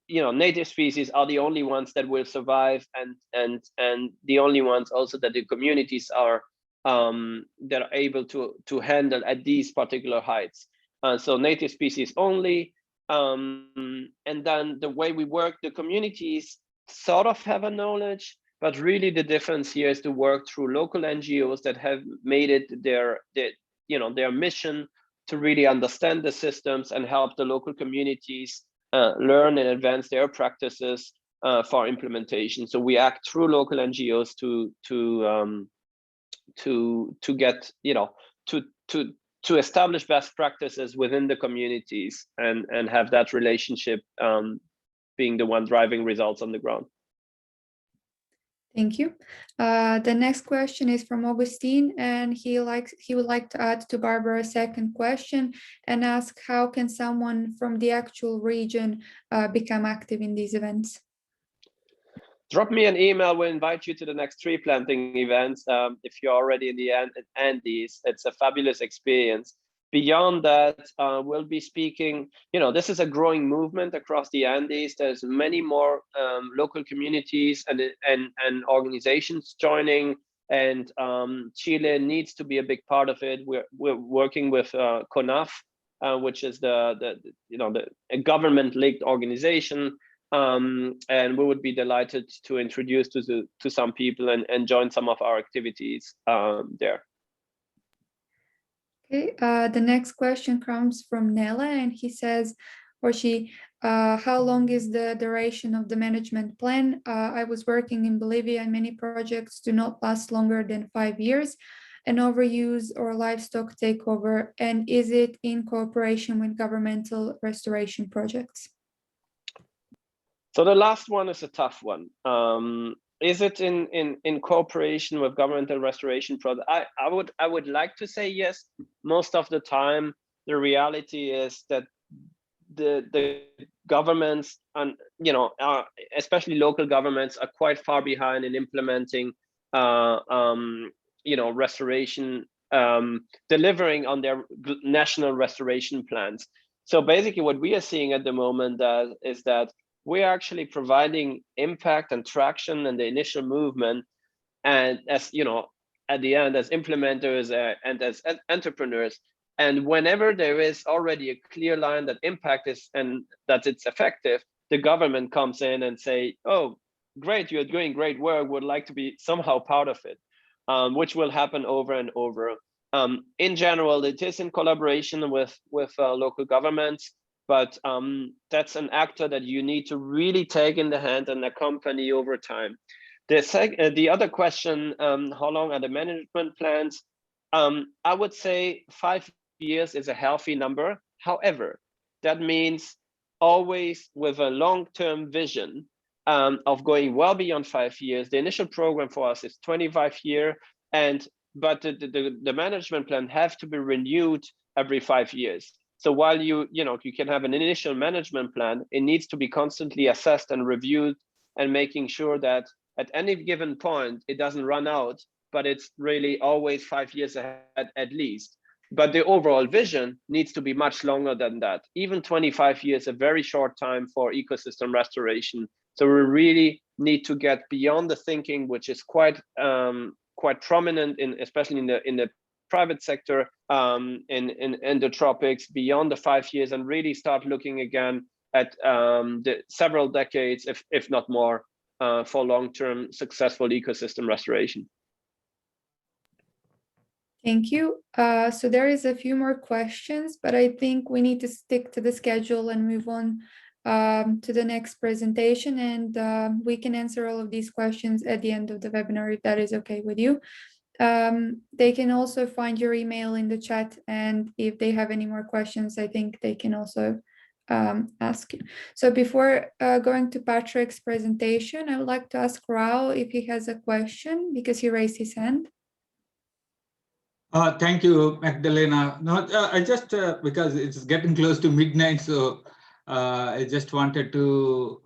you know, native species are the only ones that will survive, and the only ones also that the communities are that are able to handle at these particular heights. So native species only. And then the way we work, the communities sort of have a knowledge, but really the difference here is to work through local NGOs that have made it their mission to really understand the systems and help the local communities learn and advance their practices for implementation. So we act through local NGOs to get, you know, to establish best practices within the communities and have that relationship being the one driving results on the ground. Thank you. The next question is from Augustine, and he would like to add to Barbara's second question and ask, how can someone from the actual region become active in these events? Drop me an email. We'll invite you to the next tree planting events. If you're already in the Andes, it's a fabulous experience. Beyond that, we'll be speaking, you know, this is a growing movement across the Andes. There's many more local communities and organizations joining, and Chile needs to be a big part of it. We're working with CONAF, which is the government-linked organization. And we would be delighted to introduce to some people and join some of our activities there. Okay, the next question comes from Nella, and he says, or she, how long is the duration of the management plan? I was working in Bolivia, and many projects do not last longer than 5 years. An overuse or livestock takeover, and is it in cooperation with governmental restoration projects? So the last one is a tough one. Is it in cooperation with governmental restoration projects? I would like to say yes. Most of the time, the reality is that the governments and especially local governments are quite far behind in implementing restoration, delivering on their national restoration plans. So basically what we are seeing at the moment is that we're actually providing impact and traction and the initial movement, and as at the end as implementers and as entrepreneurs. And whenever there is already a clear line that impact is and that it's effective, the government comes in and say, oh, great, you're doing great work, would like to be somehow part of it, which will happen over and over. In general, it is in collaboration with local governments, but that's an actor that you need to really take in the hand and accompany over time. The other question, how long are the management plans? I would say 5 years is a healthy number. However, that means always with a long-term vision of going well beyond 5 years. The initial program for us is 25 years, but the management plan have to be renewed every 5 years. So while you can have an initial management plan, it needs to be constantly assessed and reviewed, and making sure that at any given point it doesn't run out, but it's really always 5 years ahead at least. But the overall vision needs to be much longer than that. Even 25 years, a very short time for ecosystem restoration. So we really need to get beyond the thinking, which is quite prominent especially in the private sector, in the tropics, beyond the 5 years, and really start looking again at the several decades, if not more, for long-term successful ecosystem restoration. Thank you. So there is a few more questions, but I think we need to stick to the schedule and move on to the next presentation, and we can answer all of these questions at the end of the webinar, if that is okay with you. They can also find your email in the chat, and if they have any more questions, I think they can also ask you. So before going to Patrick's presentation, I would like to ask Raul if he has a question, because he raised his hand. Thank you, Magdalena. No, I just, because it's getting close to midnight, so I just wanted to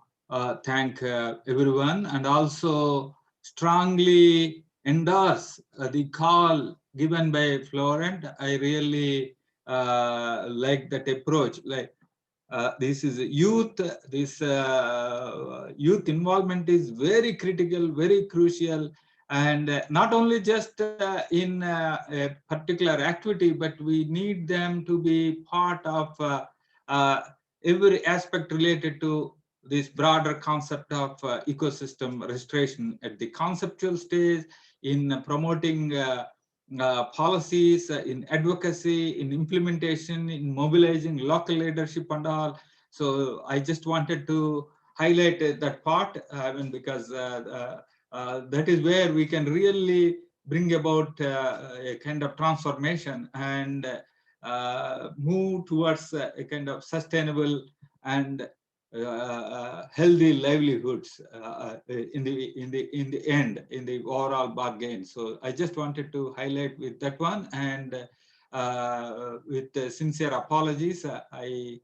thank everyone, and also strongly endorse the call given by Florent. I really like that approach. Like this is youth. This youth involvement is very critical, very crucial. And not only just in a particular activity, but we need them to be part of every aspect related to this broader concept of ecosystem restoration at the conceptual stage, in promoting policies, in advocacy, in implementation, in mobilizing local leadership and all. So I just wanted to highlight that part, because that is where we can really bring about a kind of transformation and move towards a kind of sustainable and healthy livelihoods in the end, in the overall bargain. So I just wanted to highlight with that one, and with sincere apologies, I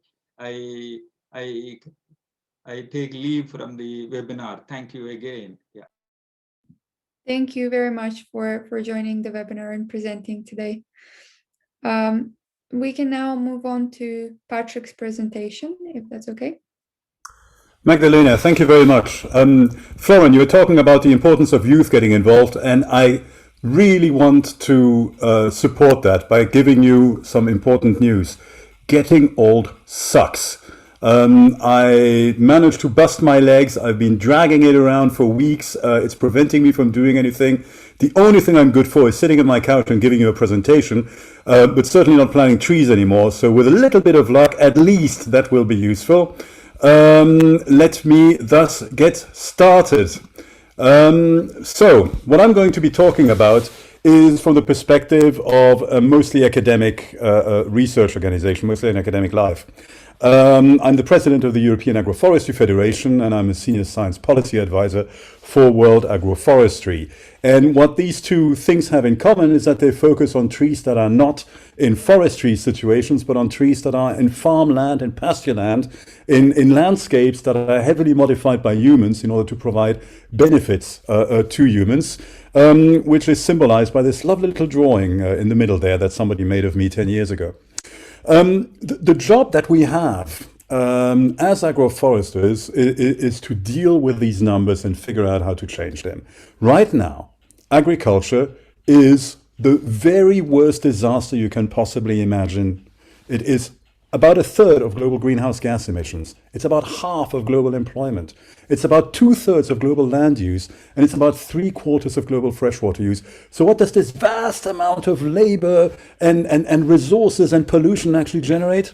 take leave from the webinar. Thank you again. Yeah. Thank you very much for joining the webinar and presenting today. We can now move on to Patrick's presentation, if that's okay. Magdalena, thank you very much. Florent, you were talking about the importance of youth getting involved, and I really want to support that by giving you some important news. Getting old sucks. I managed to bust my legs. I've been dragging it around for weeks. It's preventing me from doing anything. The only thing I'm good for is sitting on my couch and giving you a presentation, but certainly not planting trees anymore. So with a little bit of luck, at least that will be useful. Let me thus get started. So what I'm going to be talking about is from the perspective of a mostly academic research organization, mostly an academic life. I'm the president of the European Agroforestry Federation, and I'm a senior science policy advisor for World Agroforestry. And what these two things have in common is that they focus on trees that are not in forestry situations, but on trees that are in farmland and pasture land, in landscapes that are heavily modified by humans in order to provide benefits to humans, which is symbolized by this lovely little drawing in the middle there that somebody made of me 10 years ago. The job that we have as agroforesters is to deal with these numbers and figure out how to change them. Right now, agriculture is the very worst disaster you can possibly imagine. It is about a third of global greenhouse gas emissions. It's about half of global employment. It's about 2/3 of global land use, and it's about 3/4 of global freshwater use. So what does this vast amount of labor and resources and pollution actually generate?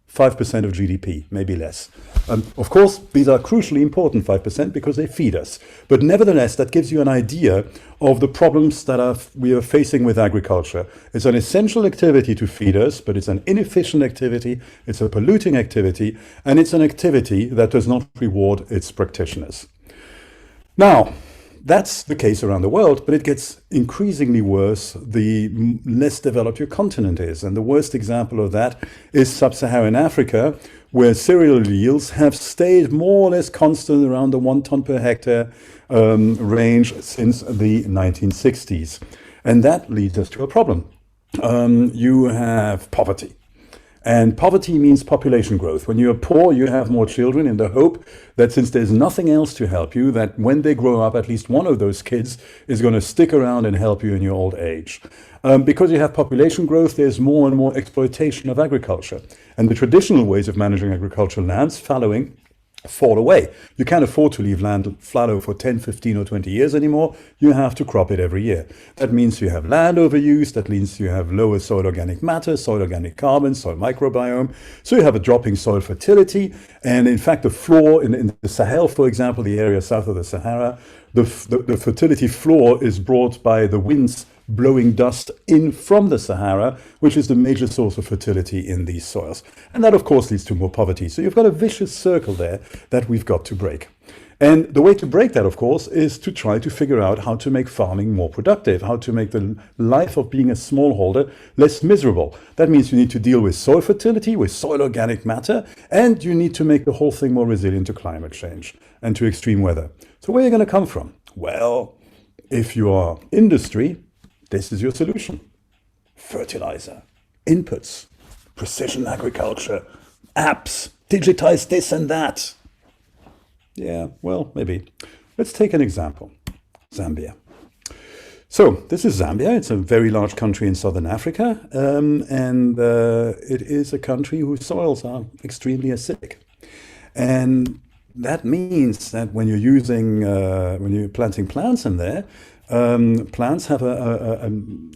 5% of GDP, maybe less. Of course, these are crucially important 5% because they feed us. But nevertheless, that gives you an idea of the problems that we are facing with agriculture. It's an essential activity to feed us, but it's an inefficient activity, it's a polluting activity, and it's an activity that does not reward its practitioners. Now, that's the case around the world, but it gets increasingly worse the less developed your continent is. And the worst example of that is sub-Saharan Africa, where cereal yields have stayed more or less constant around the 1 ton per hectare range since the 1960s. And that leads us to a problem. You have poverty. And poverty means population growth. When you're poor, you have more children in the hope that since there's nothing else to help you, that when they grow up, at least one of those kids is going to stick around and help you in your old age. Because you have population growth, there's more and more exploitation of agriculture. And the traditional ways of managing agricultural lands, fallowing, fall away. You can't afford to leave land fallow for 10, 15 or 20 years anymore. You have to crop it every year. That means you have land overuse. That means you have lower soil organic matter, soil organic carbon, soil microbiome. So you have a dropping soil fertility. And in fact, the floor in the Sahel, for example, the area south of the Sahara, the fertility floor is brought by the winds blowing dust in from the Sahara, which is the major source of fertility in these soils. And that, of course, leads to more poverty. So you've got a vicious circle there that we've got to break. And the way to break that, of course, is to try to figure out how to make farming more productive, how to make the life of being a smallholder less miserable. That means you need to deal with soil fertility, with soil organic matter, and you need to make the whole thing more resilient to climate change and to extreme weather. So where are you going to come from? Well, if you are industry, this is your solution. Fertilizer, inputs, precision agriculture, apps, digitize this and that. Yeah, well, maybe. Let's take an example. Zambia. So this is Zambia. It's a very large country in southern Africa, and it is a country whose soils are extremely acidic. And that means that when you're when you're planting plants in there, plants have an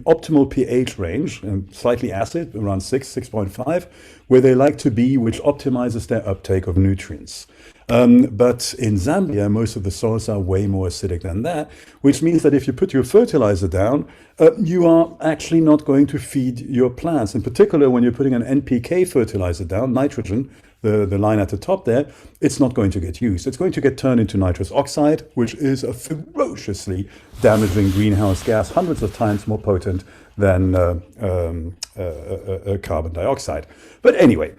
optimal pH range, slightly acid, around 6.5, where they like to be, which optimizes their uptake of nutrients. But in Zambia, most of the soils are way more acidic than that, which means that if you put your fertilizer down, you are actually not going to feed your plants. In particular, when you're putting an NPK fertilizer down, nitrogen, the line at the top there, it's not going to get used. It's going to get turned into nitrous oxide, which is a ferociously damaging greenhouse gas, hundreds of times more potent than carbon dioxide. But anyway,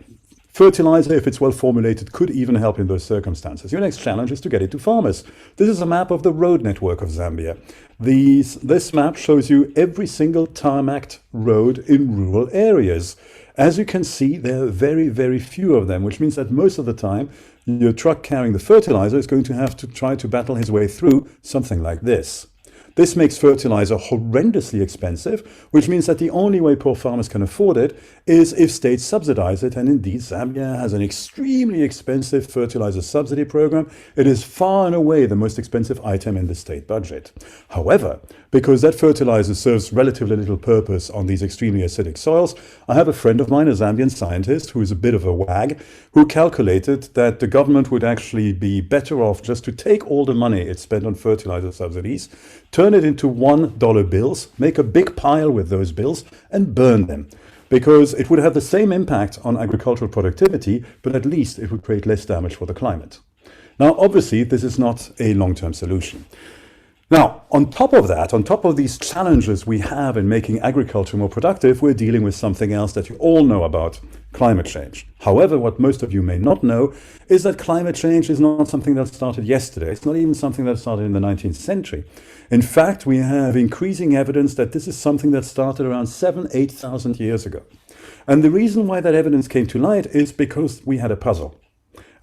fertilizer, if it's well formulated, could even help in those circumstances. Your next challenge is to get it to farmers. This is a map of the road network of Zambia. This map shows you every single tarmacked road in rural areas. As you can see, there are very, very few of them, which means that most of the time, your truck carrying the fertilizer is going to have to try to battle his way through something like this. This makes fertilizer horrendously expensive, which means that the only way poor farmers can afford it is if states subsidize it. And indeed, Zambia has an extremely expensive fertilizer subsidy program. It is far and away the most expensive item in the state budget. However, because that fertilizer serves relatively little purpose on these extremely acidic soils, I have a friend of mine, a Zambian scientist, who is a bit of a wag, who calculated that the government would actually be better off just to take all the money it spent on fertilizer subsidies, turn it into $1 bills, make a big pile with those bills, and burn them. because it would have the same impact on agricultural productivity, but at least it would create less damage for the climate. Now, obviously, this is not a long-term solution. Now, on top of that, on top of these challenges we have in making agriculture more productive, we're dealing with something else that you all know about, climate change. However, what most of you may not know is that climate change is not something that started yesterday. It's not even something that started in the 19th century. In fact, we have increasing evidence that this is something that started around 8,000 years ago. And the reason why that evidence came to light is because we had a puzzle.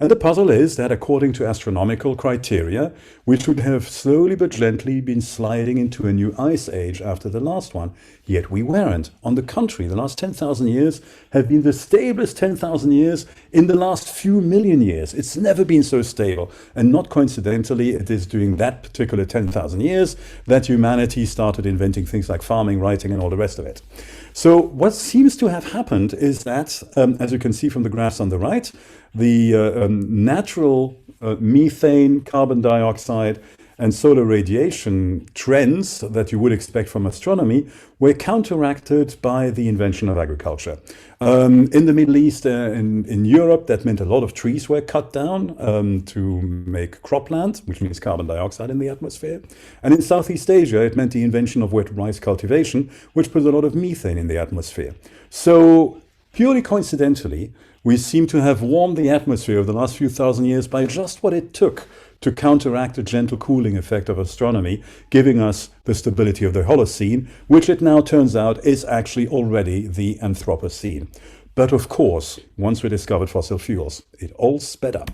And the puzzle is that according to astronomical criteria, we should have slowly but gently been sliding into a new ice age after the last one. Yet we weren't. On the contrary, the last 10,000 years have been the stablest 10,000 years in the last few million years. It's never been so stable. And not coincidentally, it is during that particular 10,000 years that humanity started inventing things like farming, writing, and all the rest of it. So what seems to have happened is that, as you can see from the graphs on the right, the natural methane, carbon dioxide, and solar radiation trends that you would expect from astronomy were counteracted by the invention of agriculture. In the Middle East, in Europe, that meant a lot of trees were cut down to make cropland, which means carbon dioxide in the atmosphere. And in Southeast Asia, it meant the invention of wet rice cultivation, which put a lot of methane in the atmosphere. So purely coincidentally, we seem to have warmed the atmosphere over the last few thousand years by just what it took to counteract the gentle cooling effect of astronomy, giving us the stability of the Holocene, which it now turns out is actually already the Anthropocene. But of course, once we discovered fossil fuels, it all sped up.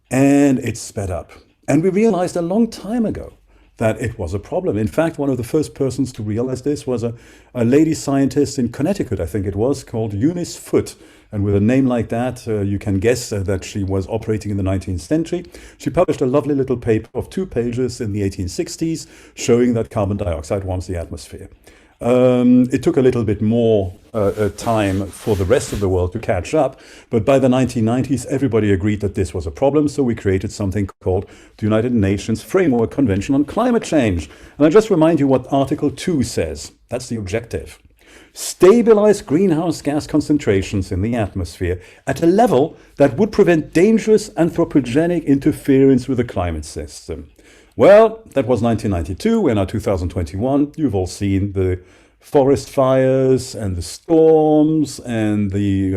And it sped up. And we realized a long time ago that it was a problem. In fact, one of the first persons to realize this was a lady scientist in Connecticut, I think it was, called Eunice Foote. And with a name like that, you can guess that she was operating in the 19th century. She published a lovely little paper of 2 pages in the 1860s showing that carbon dioxide warms the atmosphere. It took a little bit more time for the rest of the world to catch up, but by the 1990s, everybody agreed that this was a problem, so we created something called the United Nations Framework Convention on Climate Change. And I just remind you what Article 2 says. That's the objective. Stabilize greenhouse gas concentrations in the atmosphere at a level that would prevent dangerous anthropogenic interference with the climate system. Well, that was 1992. We're now 2021. You've all seen the forest fires and the storms and the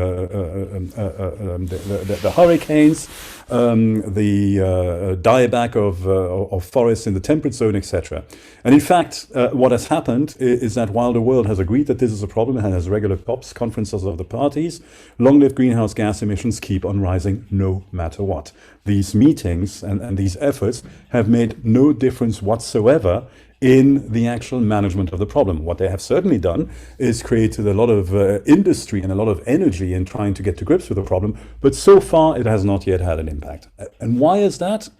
hurricanes, the dieback of forests in the temperate zone, etc. And in fact, what has happened is that while the world has agreed that this is a problem and has regular COPs, conferences of the parties, long-lived greenhouse gas emissions keep on rising no matter what. These meetings and these efforts have made no difference whatsoever in the actual management of the problem. What they have certainly done is created a lot of industry and a lot of energy in trying to get to grips with the problem, but so far it has not yet had an impact. And why is that?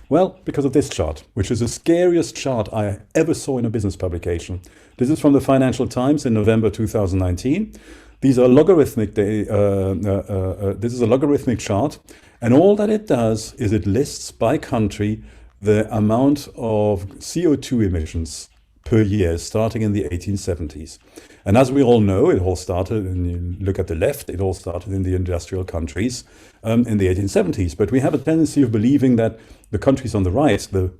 Well, because of this chart, which is the scariest chart I ever saw in a business publication. This is from the Financial Times in November 2019. These are logarithmic. This is a logarithmic chart, and all that it does is it lists by country the amount of CO2 emissions per year starting in the 1870s. And as we all know, it all started, and you look at the left, it all started in the industrial countries in the 1870s. But we have a tendency of believing that the countries on the right, the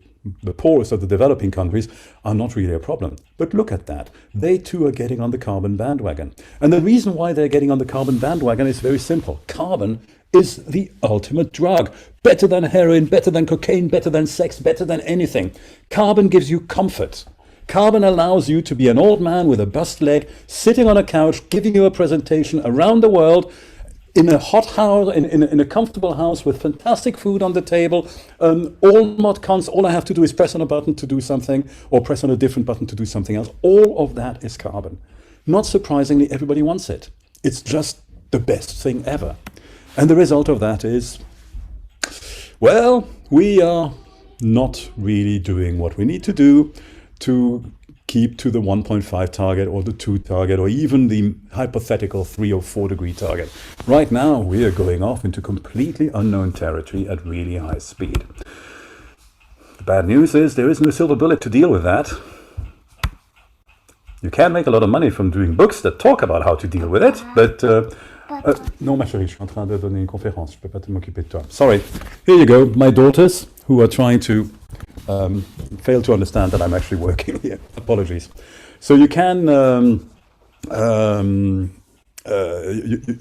poorest of the developing countries, are not really a problem. But look at that. They too are getting on the carbon bandwagon. And the reason why they're getting on the carbon bandwagon is very simple. Carbon is the ultimate drug. Better than heroin, better than cocaine, better than sex, better than anything. Carbon gives you comfort. Carbon allows you to be an old man with a bust leg, sitting on a couch, giving you a presentation around the world, in a hot house, in a comfortable house with fantastic food on the table. All mod cons, all I have to do is press on a button to do something, or press on a different button to do something else. All of that is carbon. Not surprisingly, everybody wants it. It's just the best thing ever. And the result of that is, well, we are not really doing what we need to do to keep to the 1.5 target or the 2 target or even the hypothetical 3 or 4 degree target. Right now, we are going off into completely unknown territory at really high speed. The bad news is there is no silver bullet to deal with that. You can make a lot of money from doing books that talk about how to deal with it, but non, ma chérie, je suis en train de donner une conférence. Je peux pas m'occuper de toi. Sorry. Here you go, my daughters, who are trying to fail to understand that I'm actually working here. Apologies. So you can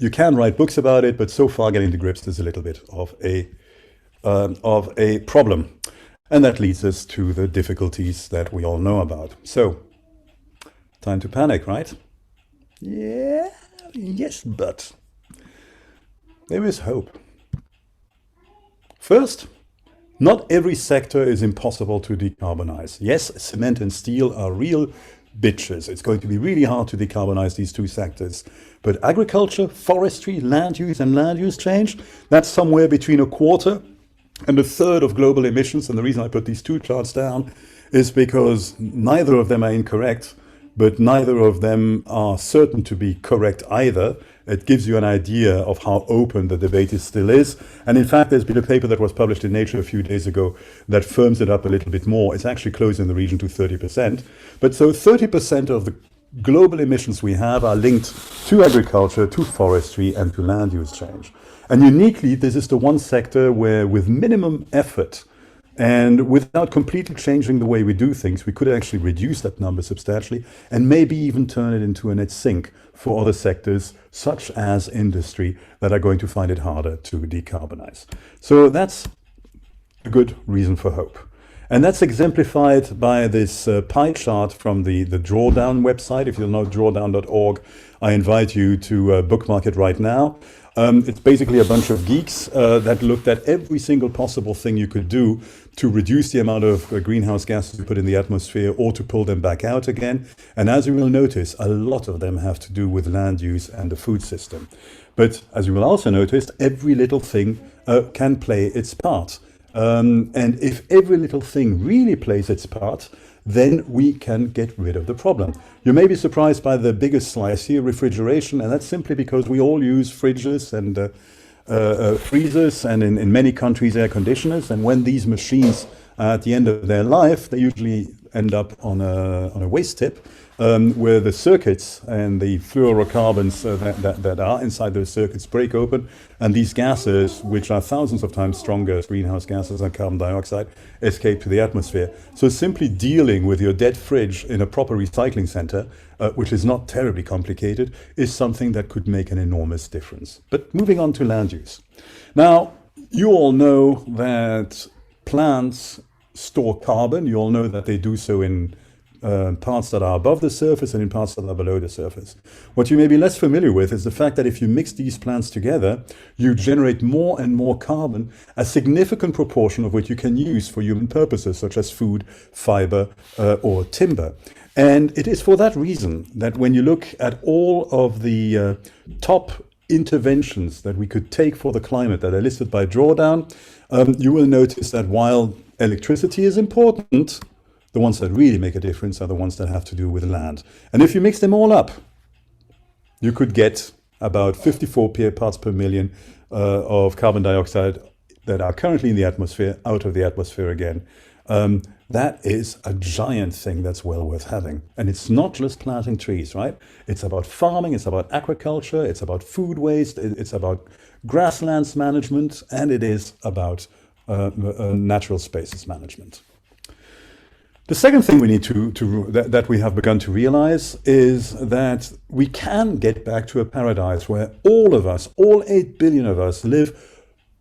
you can write books about it, but so far getting to grips is a little bit of a problem, and that leads us to the difficulties that we all know about. So, time to panic, right? Yeah, yes, but there is hope. First, not every sector is impossible to decarbonize. Yes, cement and steel are real bitches. It's going to be really hard to decarbonize these two sectors. But agriculture, forestry, land use and land use change, that's somewhere between a quarter and a third of global emissions. And the reason I put these two charts down is because neither of them are incorrect, but neither of them are certain to be correct either. It gives you an idea of how open the debate still is. And in fact, there's been a paper that was published in Nature a few days ago that firms it up a little bit more. It's actually close in the region to 30%. But so 30% of the global emissions we have are linked to agriculture, to forestry, and to land use change. And uniquely, this is the one sector where with minimum effort and without completely changing the way we do things, we could actually reduce that number substantially and maybe even turn it into a net sink for other sectors, such as industry, that are going to find it harder to decarbonize. So that's a good reason for hope. And that's exemplified by this pie chart from the Drawdown website. If you know drawdown.org, I invite you to bookmark it right now. It's basically a bunch of geeks that looked at every single possible thing you could do to reduce the amount of greenhouse gases you put in the atmosphere or to pull them back out again. And as you will notice, a lot of them have to do with land use and the food system. But as you will also notice, every little thing can play its part. And if every little thing really plays its part, then we can get rid of the problem. You may be surprised by the biggest slice here, refrigeration, and that's simply because we all use fridges and freezers and in many countries air conditioners, and when these machines are at the end of their life, they usually end up on a waste tip where the circuits and the fluorocarbons that are inside those circuits break open, and these gases, which are thousands of times stronger as greenhouse gases and carbon dioxide, escape to the atmosphere. So simply dealing with your dead fridge in a proper recycling center, which is not terribly complicated, is something that could make an enormous difference. But moving on to land use. Now, you all know that plants store carbon. You all know that they do so in parts that are above the surface and in parts that are below the surface. What you may be less familiar with is the fact that if you mix these plants together, you generate more and more carbon, a significant proportion of which you can use for human purposes, such as food, fiber, or timber. And it is for that reason that when you look at all of the top interventions that we could take for the climate that are listed by Drawdown, you will notice that while electricity is important, the ones that really make a difference are the ones that have to do with land. And if you mix them all up, you could get about 54 parts per million of carbon dioxide that are currently in the atmosphere out of the atmosphere again. That is a giant thing that's well worth having. And it's not just planting trees, right? It's about farming, it's about agriculture, it's about food waste, it's about grasslands management, and it is about natural spaces management. The second thing we need that we have begun to realize is that we can get back to a paradise where all of us, all 8 billion of us, live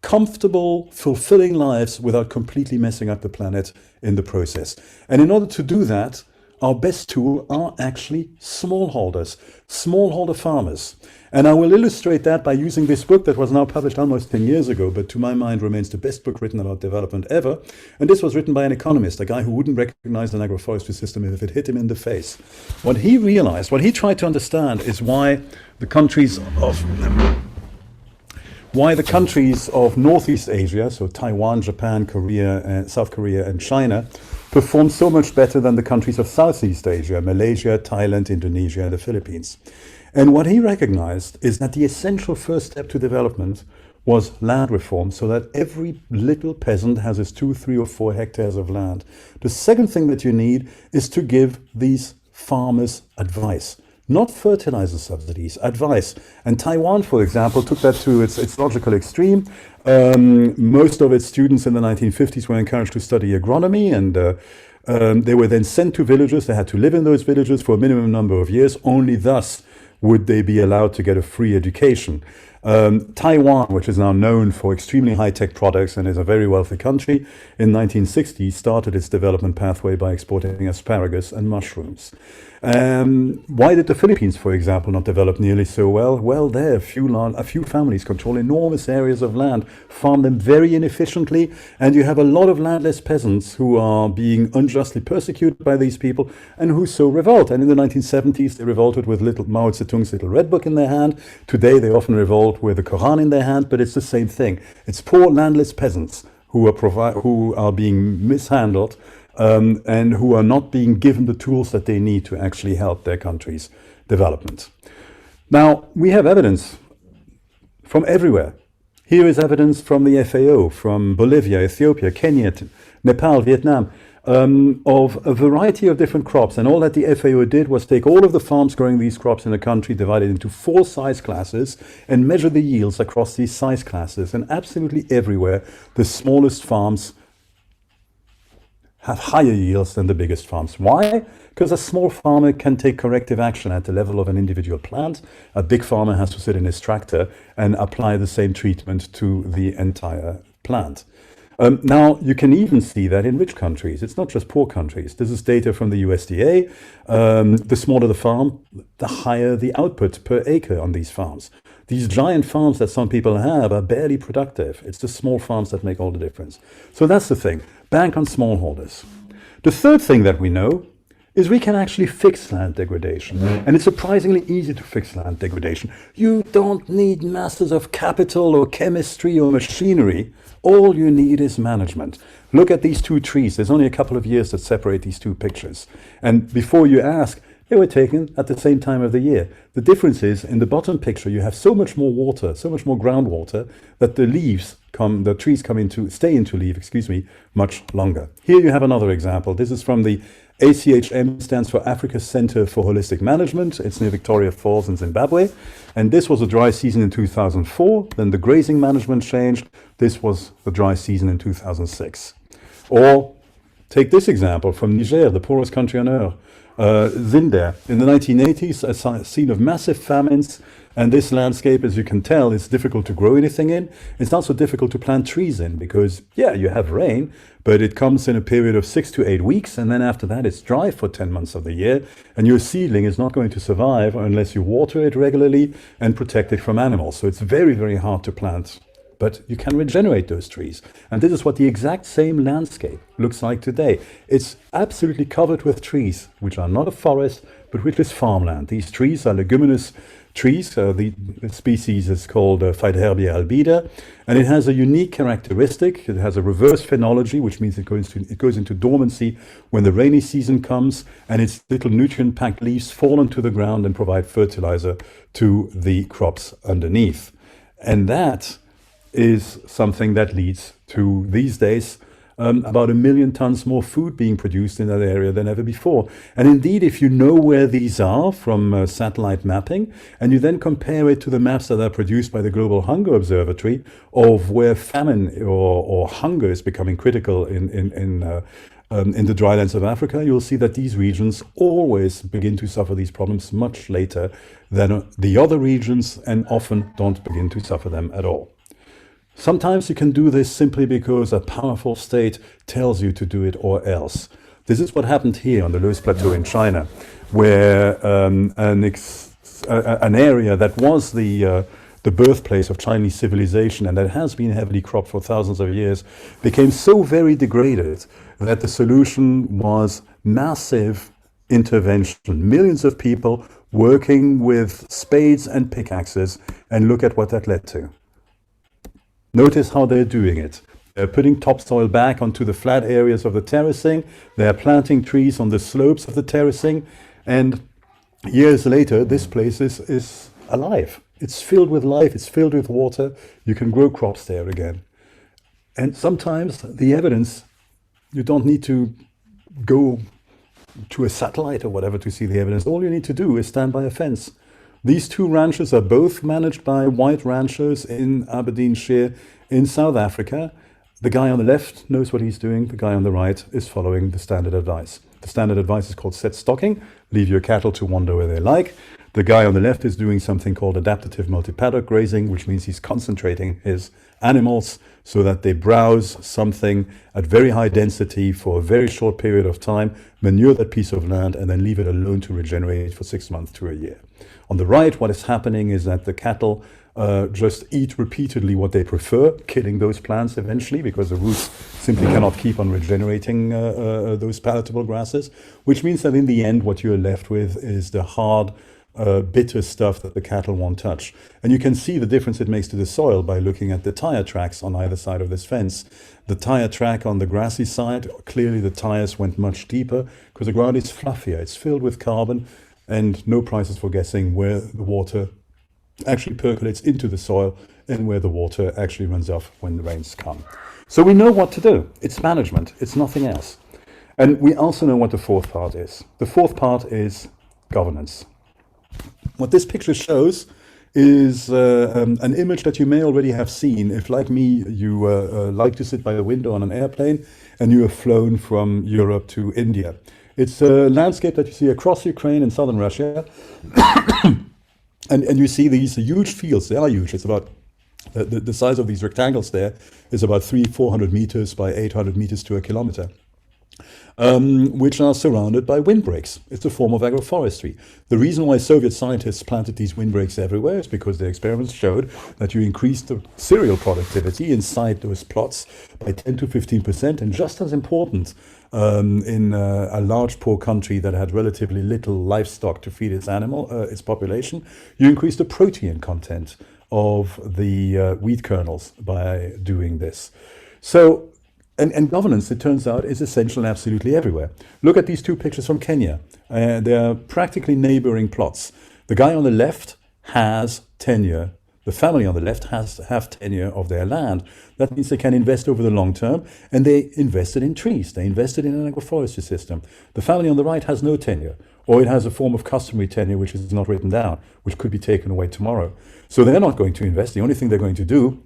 comfortable, fulfilling lives without completely messing up the planet in the process. And in order to do that, our best tool are actually smallholders, smallholder farmers. And I will illustrate that by using this book that was now published almost 10 years ago, but to my mind remains the best book written about development ever. And this was written by an economist, a guy who wouldn't recognize an agroforestry system if it hit him in the face. What he realized, what he tried to understand, is why the countries of Northeast Asia, so Taiwan, Japan, Korea, South Korea, and China, perform so much better than the countries of Southeast Asia, Malaysia, Thailand, Indonesia, and the Philippines. And what he recognized is that the essential first step to development was land reform, so that every little peasant has his 2, 3, or 4 hectares of land. The second thing that you need is to give these farmers advice. Not fertilizer subsidies, advice. And Taiwan, for example, took that to its logical extreme. Most of its students in the 1950s were encouraged to study agronomy, and they were then sent to villages. They had to live in those villages for a minimum number of years. Only thus would they be allowed to get a free education. Taiwan, which is now known for extremely high-tech products and is a very wealthy country, in 1960 started its development pathway by exporting asparagus and mushrooms. Why did the Philippines, for example, not develop nearly so well? Well, there a few families control enormous areas of land, farm them very inefficiently, and you have a lot of landless peasants who are being unjustly persecuted by these people and who so revolt. And in the 1970s, they revolted with Mao Zedong's little red book in their hand. Today, they often revolt with the Quran in their hand, but it's the same thing. It's poor landless peasants who are being mishandled, and who are not being given the tools that they need to actually help their country's development. Now, we have evidence from everywhere. Here is evidence from the FAO, from Bolivia, Ethiopia, Kenya, Nepal, Vietnam, of a variety of different crops. And all that the FAO did was take all of the farms growing these crops in the country, divide it into 4 size classes, and measure the yields across these size classes. And absolutely everywhere, the smallest farms have higher yields than the biggest farms. Why? Because a small farmer can take corrective action at the level of an individual plant. A big farmer has to sit in his tractor and apply the same treatment to the entire plant. Now, you can even see that in rich countries. It's not just poor countries. This is data from the USDA. The smaller the farm, the higher the output per acre on these farms. These giant farms that some people have are barely productive. It's the small farms that make all the difference. So that's the thing. Bank on smallholders. The third thing that we know is we can actually fix land degradation. And it's surprisingly easy to fix land degradation. You don't need masses of capital or chemistry or machinery. All you need is management. Look at these 2 trees. There's only a couple of years that separate these 2 pictures. And before you ask, they were taken at the same time of the year. The difference is, in the bottom picture, you have so much more water, so much more groundwater, that the trees stay into leaf, much longer. Here you have another example. This is from the ACHM, stands for Africa Center for Holistic Management. It's near Victoria Falls in Zimbabwe. And this was a dry season in 2004. Then the grazing management changed. This was the dry season in 2006. Or take this example from Niger, the poorest country on earth. Zinder. In the 1980s, a scene of massive famines, and this landscape, as you can tell, is difficult to grow anything in. It's not so difficult to plant trees in because, yeah, you have rain, but it comes in a period of 6 to 8 weeks, and then after that it's dry for 10 months of the year, and your seedling is not going to survive unless you water it regularly and protect it from animals. So it's very, very hard to plant. But you can regenerate those trees. And this is what the exact same landscape looks like today. It's absolutely covered with trees, which are not a forest, but which is farmland. These trees are leguminous trees. The species is called Phaedherbia albida, and it has a unique characteristic. It has a reverse phenology, which means it goes into dormancy when the rainy season comes, and its little nutrient-packed leaves fall onto the ground and provide fertilizer to the crops underneath. And that is something that leads to, these days, about 1 million tons more food being produced in that area than ever before. And indeed, if you know where these are from satellite mapping, and you then compare it to the maps that are produced by the Global Hunger Observatory of where famine or hunger is becoming critical in the drylands of Africa, you'll see that these regions always begin to suffer these problems much later than the other regions, and often don't begin to suffer them at all. Sometimes you can do this simply because a powerful state tells you to do it or else. This is what happened here on the Loess Plateau in China, where an area that was the birthplace of Chinese civilization and that has been heavily cropped for thousands of years became so very degraded that the solution was massive intervention. Millions of people working with spades and pickaxes, and look at what that led to. Notice how they're doing it. They're putting topsoil back onto the flat areas of the terracing. They're planting trees on the slopes of the terracing. And years later, this place is alive. It's filled with life. It's filled with water. You can grow crops there again. And sometimes the evidence, you don't need to go to a satellite or whatever to see the evidence. All you need to do is stand by a fence. These two ranches are both managed by white ranchers in Aberdeenshire in South Africa. The guy on the left knows what he's doing. The guy on the right is following the standard advice. The standard advice is called set stocking. Leave your cattle to wander where they like. The guy on the left is doing something called adaptative multi-paddock grazing, which means he's concentrating his animals so that they browse something at very high density for a very short period of time, manure that piece of land, and then leave it alone to regenerate for 6 months to a year. On the right, what is happening is that the cattle just eat repeatedly what they prefer, killing those plants eventually because the roots simply cannot keep on regenerating those palatable grasses, which means that in the end, what you're left with is the hard, bitter stuff that the cattle won't touch. And you can see the difference it makes to the soil by looking at the tire tracks on either side of this fence. The tire track on the grassy side, clearly the tires went much deeper because the ground is fluffier, it's filled with carbon, and no prizes for guessing where the water actually percolates into the soil and where the water actually runs off when the rains come. So we know what to do. It's management, it's nothing else. And we also know what the fourth part is. The fourth part is governance. What this picture shows is an image that you may already have seen if, like me, you like to sit by the window on an airplane and you have flown from Europe to India. It's a landscape that you see across Ukraine and southern Russia. and you see these huge fields. They are huge. It's about the size of these rectangles there is about 300-400 meters by 800 meters to a kilometer. Which are surrounded by windbreaks. It's a form of agroforestry. The reason why Soviet scientists planted these windbreaks everywhere is because their experiments showed that you increase the cereal productivity inside those plots by 10 to 15%. And just as important, in a large poor country that had relatively little livestock to feed its population, you increase the protein content of the wheat kernels by doing this. So. And governance, it turns out, is essential absolutely everywhere. Look at these two pictures from Kenya. They're practically neighboring plots. The guy on the left has tenure. The family on the left have tenure of their land. That means they can invest over the long term, and they invested in trees. They invested in an agroforestry system. The family on the right has no tenure, or it has a form of customary tenure which is not written down, which could be taken away tomorrow. So they're not going to invest. The only thing they're going to do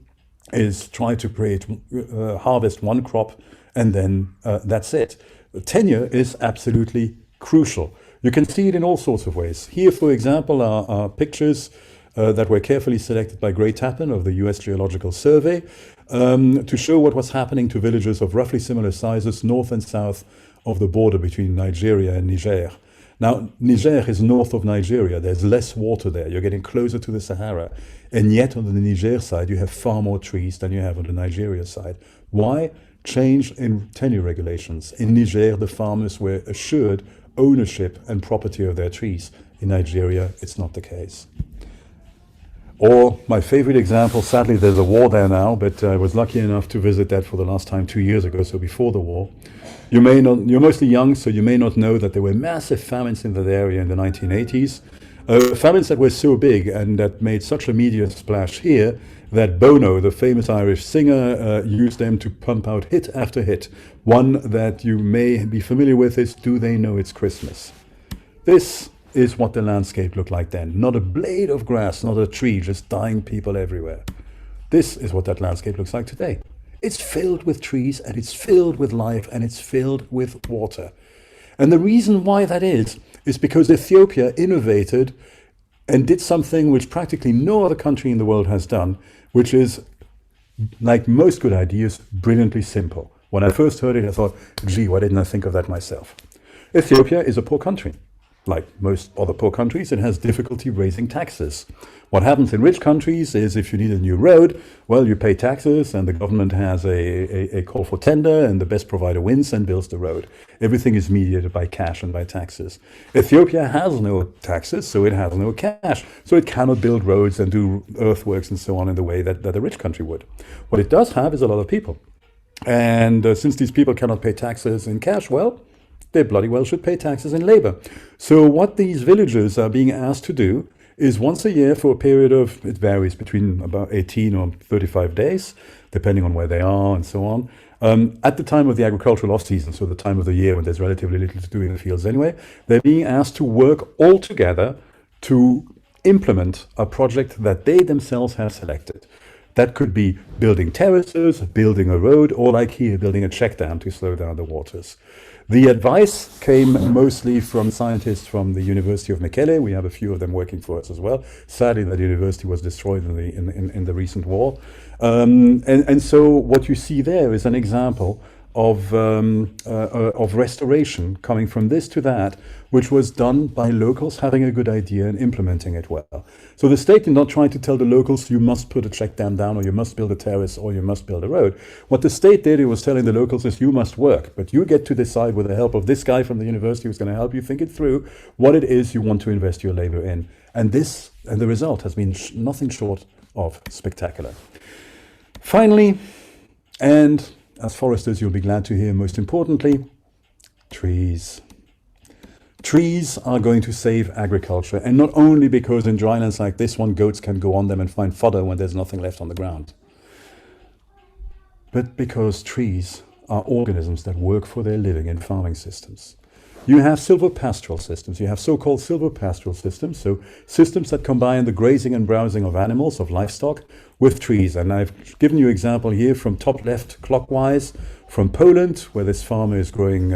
is try to harvest one crop, and then that's it. Tenure is absolutely crucial. You can see it in all sorts of ways. Here, for example, are pictures that were carefully selected by Gray Tappan of the US Geological Survey to show what was happening to villages of roughly similar sizes north and south of the border between Nigeria and Niger. Now, Niger is north of Nigeria. There's less water there. You're getting closer to the Sahara. And yet on the Niger side, you have far more trees than you have on the Nigeria side. Why? Change in tenure regulations. In Niger, the farmers were assured ownership and property of their trees. In Nigeria, it's not the case. Or my favorite example, sadly there's a war there now, but I was lucky enough to visit that for the last time 2 years ago, so before the war. You're mostly young, so you may not know that there were massive famines in that area in the 1980s. Famines that were so big and that made such a media splash here that Bono, the famous Irish singer, used them to pump out hit after hit. One that you may be familiar with is Do They Know It's Christmas? This is what the landscape looked like then. Not a blade of grass, not a tree, just dying people everywhere. This is what that landscape looks like today. It's filled with trees, and it's filled with life, and it's filled with water. And the reason why that is because Ethiopia innovated and did something which practically no other country in the world has done, which is, like most good ideas, brilliantly simple. When I first heard it, I thought, gee, why didn't I think of that myself? Ethiopia is a poor country. Like most other poor countries, it has difficulty raising taxes. What happens in rich countries is if you need a new road, well, you pay taxes and the government has a call for tender and the best provider wins and builds the road. Everything is mediated by cash and by taxes. Ethiopia has no taxes, so it has no cash. So it cannot build roads and do earthworks and so on in the way that a rich country would. What it does have is a lot of people. And since these people cannot pay taxes in cash, well, they bloody well should pay taxes in labor. So what these villagers are being asked to do is once a year for a period of, it varies between about 18 or 35 days, depending on where they are and so on. At the time of the agricultural off-season, so the time of the year when there's relatively little to do in the fields anyway, they're being asked to work all together to implement a project that they themselves have selected. That could be building terraces, building a road, or like here, building a check dam to slow down the waters. The advice came mostly from scientists from the University of Mekelle. We have a few of them working for us as well. Sadly, that university was destroyed in the recent war. And so what you see there is an example of restoration coming from this to that, which was done by locals having a good idea and implementing it well. So the state did not try to tell the locals, you must put a check dam down, or you must build a terrace, or you must build a road. What the state did, it was telling the locals is you must work, but you get to decide with the help of this guy from the university who's going to help you think it through, what it is you want to invest your labor in. And the result has been nothing short of spectacular. Finally, and as foresters, you'll be glad to hear, most importantly, trees. Trees are going to save agriculture, and not only because in drylands like this one, goats can go on them and find fodder when there's nothing left on the ground, but because trees are organisms that work for their living in farming systems. You have silvopastoral systems. You have so-called silvopastoral systems, so systems that combine the grazing and browsing of animals, of livestock, with trees. And I've given you an example here from top left clockwise, from Poland, where this farmer is growing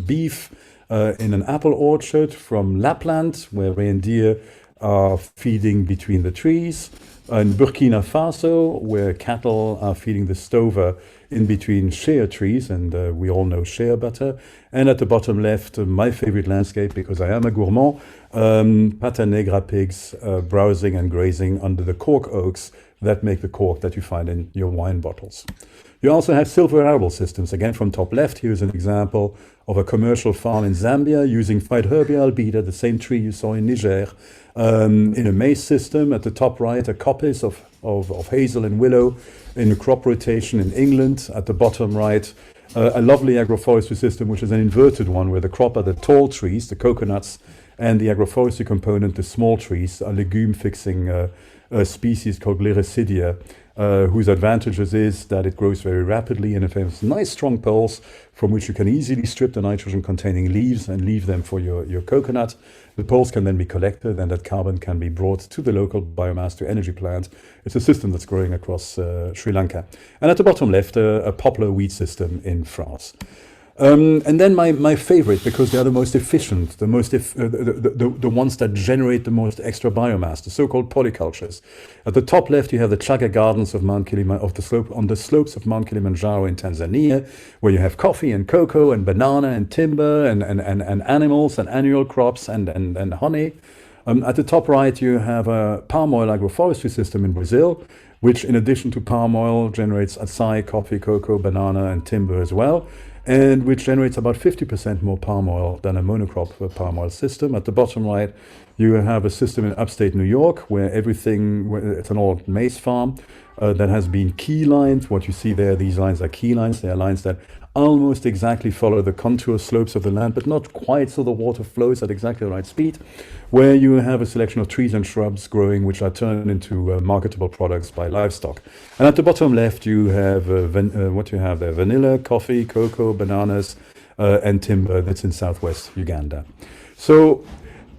beef in an apple orchard, from Lapland, where reindeer are feeding between the trees, in Burkina Faso, where cattle are feeding the stover in between shea trees, and we all know shea butter. And at the bottom left, my favorite landscape, because I am a gourmand, Pata Negra pigs browsing and grazing under the cork oaks that make the cork that you find in your wine bottles. You also have silvo-arable systems. Again, from top left, here's an example of a commercial farm in Zambia using Phaidherbia albida, the same tree you saw in Niger, in a maize system. At the top right, a coppice of hazel and willow in a crop rotation in England. At the bottom right, a lovely agroforestry system, which is an inverted one, where the crop are the tall trees, the coconuts, and the agroforestry component, the small trees, a legume-fixing species called Gliricidia, whose advantages is that it grows very rapidly and it has nice strong poles from which you can easily strip the nitrogen-containing leaves and leave them for your coconut. The poles can then be collected and that carbon can be brought to the local biomass to energy plant. It's a system that's growing across Sri Lanka. And at the bottom left, a poplar wheat system in France. And then my favorite, because they are the most efficient, the ones that generate the most extra biomass, the so-called polycultures. At the top left, you have the chaga gardens of Mount Kilimanjaro, on the slopes of Mount Kilimanjaro in Tanzania, where you have coffee and cocoa and banana and timber and animals and annual crops and honey. At the top right, you have a palm oil agroforestry system in Brazil, which in addition to palm oil generates acai, coffee, cocoa, banana and timber as well, and which generates about 50% more palm oil than a monocrop palm oil system. At the bottom right, you have a system in upstate New York where it's an old maize farm that has been key lined. What you see there, these lines are key lines. They are lines that almost exactly follow the contour slopes of the land, but not quite, so the water flows at exactly the right speed, where you have a selection of trees and shrubs growing, which are turned into marketable products by livestock. And at the bottom left, you have what you have there: vanilla, coffee, cocoa, bananas, and timber. That's in southwest Uganda. So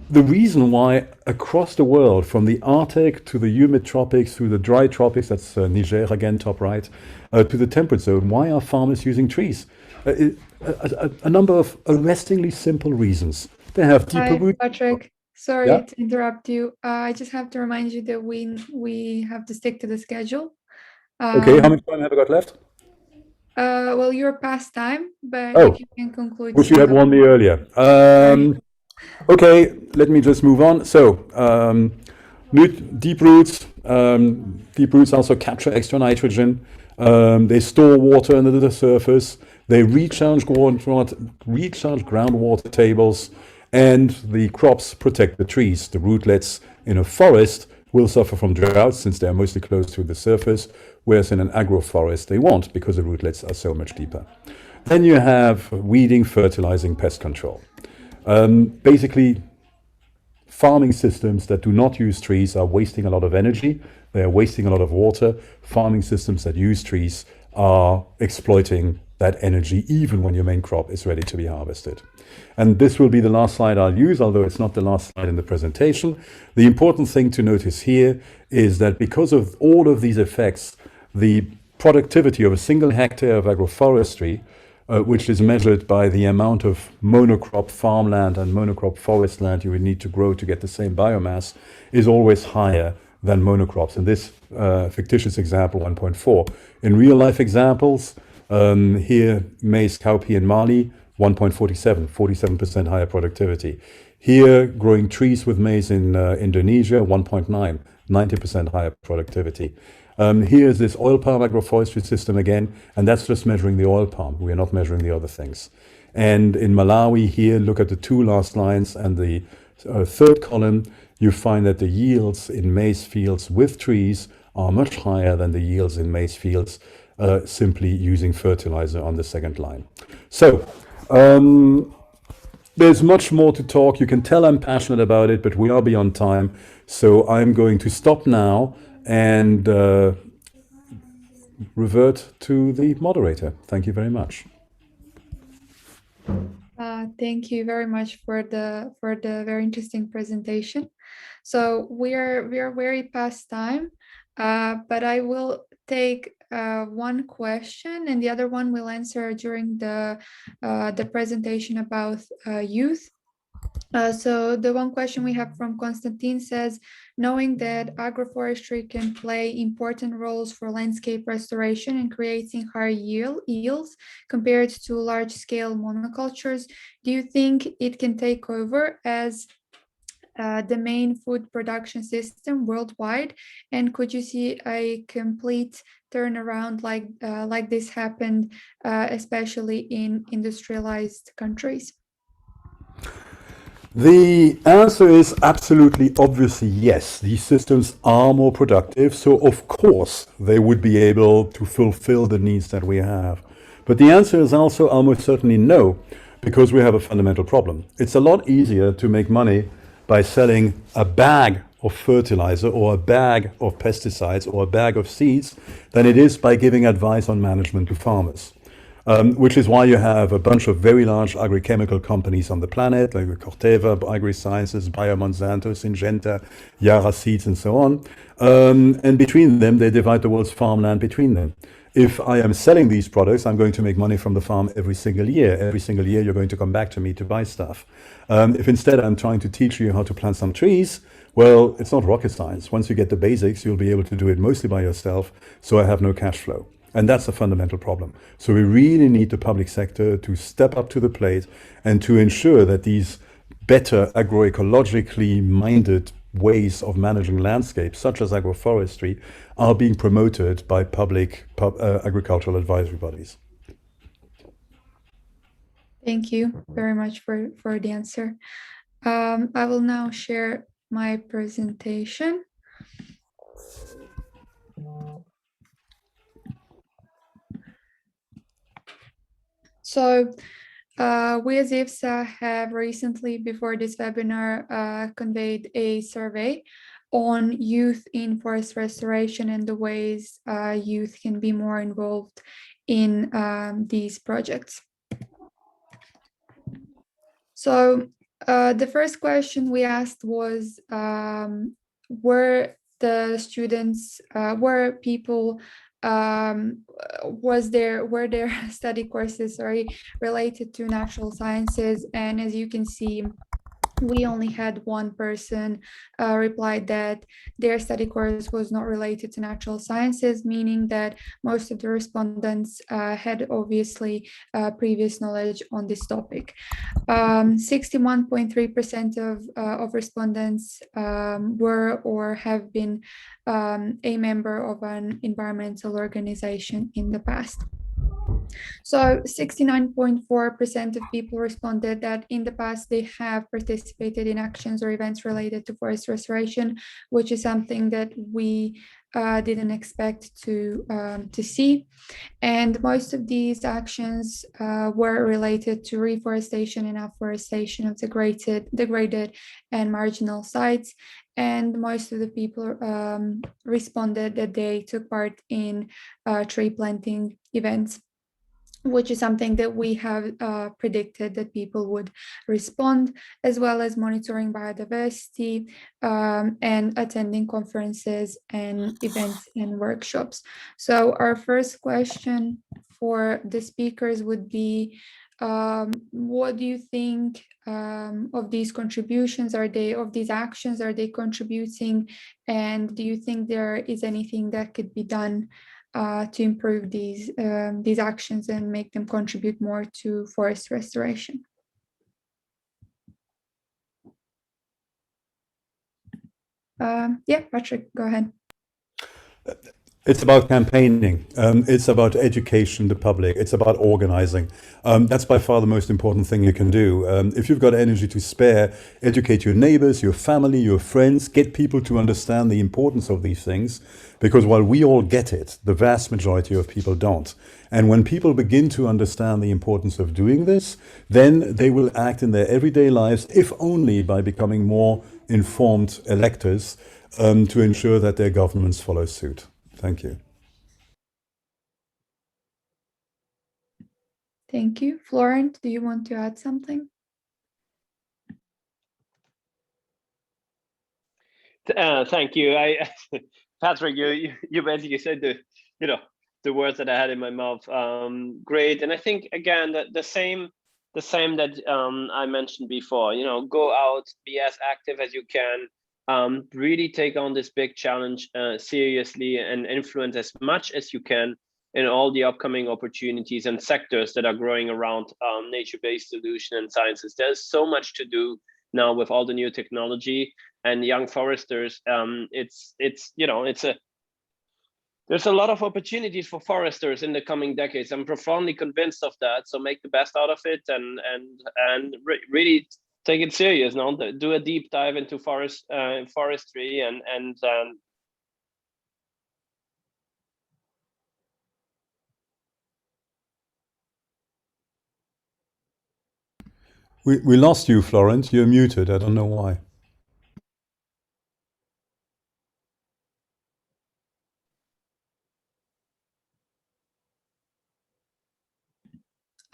the reason why across the world, from the Arctic to the humid tropics, through the dry tropics, that's Niger again, top right, to the temperate zone, why are farmers using trees? A number of arrestingly simple reasons. They have deeper roots. Patrick, sorry Yeah? to interrupt you. I just have to remind you that we have to stick to the schedule. Okay, how much time have I got left? Well, you're past time, but Oh, if you can conclude. wish you had warned me earlier. Okay, let me just move on. So, deep roots. Deep roots also capture extra nitrogen. They store water under the surface. They recharge groundwater tables, and the crops protect the trees. The rootlets in a forest will suffer from drought since they are mostly close to the surface, whereas in an agroforest they won't, because the rootlets are so much deeper. Then you have weeding, fertilizing, pest control. Basically, farming systems that do not use trees are wasting a lot of energy, they are wasting a lot of water. Farming systems that use trees are exploiting that energy even when your main crop is ready to be harvested. And this will be the last slide I'll use, although it's not the last slide in the presentation. The important thing to notice here is that because of all of these effects, the productivity of a single hectare of agroforestry, which is measured by the amount of monocrop farmland and monocrop forest land you would need to grow to get the same biomass, is always higher than monocrops. In this fictitious example, 1.4. In real life examples, here maize cowpea in Mali, 1.47, 47% higher productivity. Here, growing trees with maize in Indonesia, 1.9, 90% higher productivity. Here's this oil palm agroforestry system again, and that's just measuring the oil palm. We are not measuring the other things. And in Malawi here, look at the two last lines and the third column, you find that the yields in maize fields with trees are much higher than the yields in maize fields simply using fertilizer on the second line. So, there's much more to talk. You can tell I'm passionate about it, but we are beyond time. So I'm going to stop now and revert to the moderator. Thank you very much. Thank you very much for the very interesting presentation. So we are very past time, but I will take one question, and the other one we'll answer during the presentation about youth. So the one question we have from Konstantin says, knowing that agroforestry can play important roles for landscape restoration and creating higher yields compared to large-scale monocultures, do you think it can take over as the main food production system worldwide? And could you see a complete turnaround like this happened, especially in industrialized countries? The answer is absolutely obviously yes. These systems are more productive, so of course they would be able to fulfill the needs that we have. But the answer is also almost certainly no, because we have a fundamental problem. It's a lot easier to make money by selling a bag of fertilizer or a bag of pesticides or a bag of seeds than it is by giving advice on management to farmers. Which is why you have a bunch of very large agrochemical companies on the planet, like Corteva, AgriSciences, Bayer, Monsanto, Syngenta, Yara Seeds, and so on. And between them, they divide the world's farmland between them. If I am selling these products, I'm going to make money from the farm every single year. Every single year, you're going to come back to me to buy stuff. If instead I'm trying to teach you how to plant some trees, well, it's not rocket science. Once you get the basics, you'll be able to do it mostly by yourself, so I have no cash flow. And that's a fundamental problem. So we really need the public sector to step up to the plate and to ensure that these better agroecologically minded ways of managing landscapes, such as agroforestry, are being promoted by public agricultural advisory bodies. Thank you very much for the answer. I will now share my presentation. So we as IFSA have recently, before this webinar, conveyed a survey on youth in forest restoration and the ways youth can be more involved in these projects. So the first question we asked was, were the students, were people, were their study courses, related to natural sciences? And as you can see, we only had one person replied that their study course was not related to natural sciences, meaning that most of the respondents had obviously previous knowledge on this topic. 61.3% of respondents were or have been a member of an environmental organization in the past. So 69.4% of people responded that in the past they have participated in actions or events related to forest restoration, which is something that we didn't expect to see. And most of these actions were related to reforestation and afforestation of degraded and marginal sites. And most of the people responded that they took part in tree planting events, which is something that we have predicted that people would respond, as well as monitoring biodiversity and attending conferences and events and workshops. So our first question for the speakers would be, what do you think of these contributions? Of these actions, are they contributing? And do you think there is anything that could be done to improve these actions and make them contribute more to forest restoration? Yeah, Patrick, go ahead. It's about campaigning. It's about education, the public. It's about organizing. That's by far the most important thing you can do. If you've got energy to spare, educate your neighbors, your family, your friends, get people to understand the importance of these things. Because while we all get it, the vast majority of people don't. And when people begin to understand the importance of doing this, then they will act in their everyday lives, if only by becoming more informed electors, to ensure that their governments follow suit. Thank you. Thank you. Florent, do you want to add something? Thank you. Patrick, you basically said the words that I had in my mouth. Great, and I think again that the same that I mentioned before. Go out, be as active as you can. Really take on this big challenge seriously and influence as much as you can in all the upcoming opportunities and sectors that are growing around nature-based solution and sciences. There's so much to do now with all the new technology and young foresters. There's a lot of opportunities for foresters in the coming decades. I'm profoundly convinced of that. So make the best out of it and really take it serious now. Do a deep dive into forestry and We lost you, Florent. You're muted. I don't know why.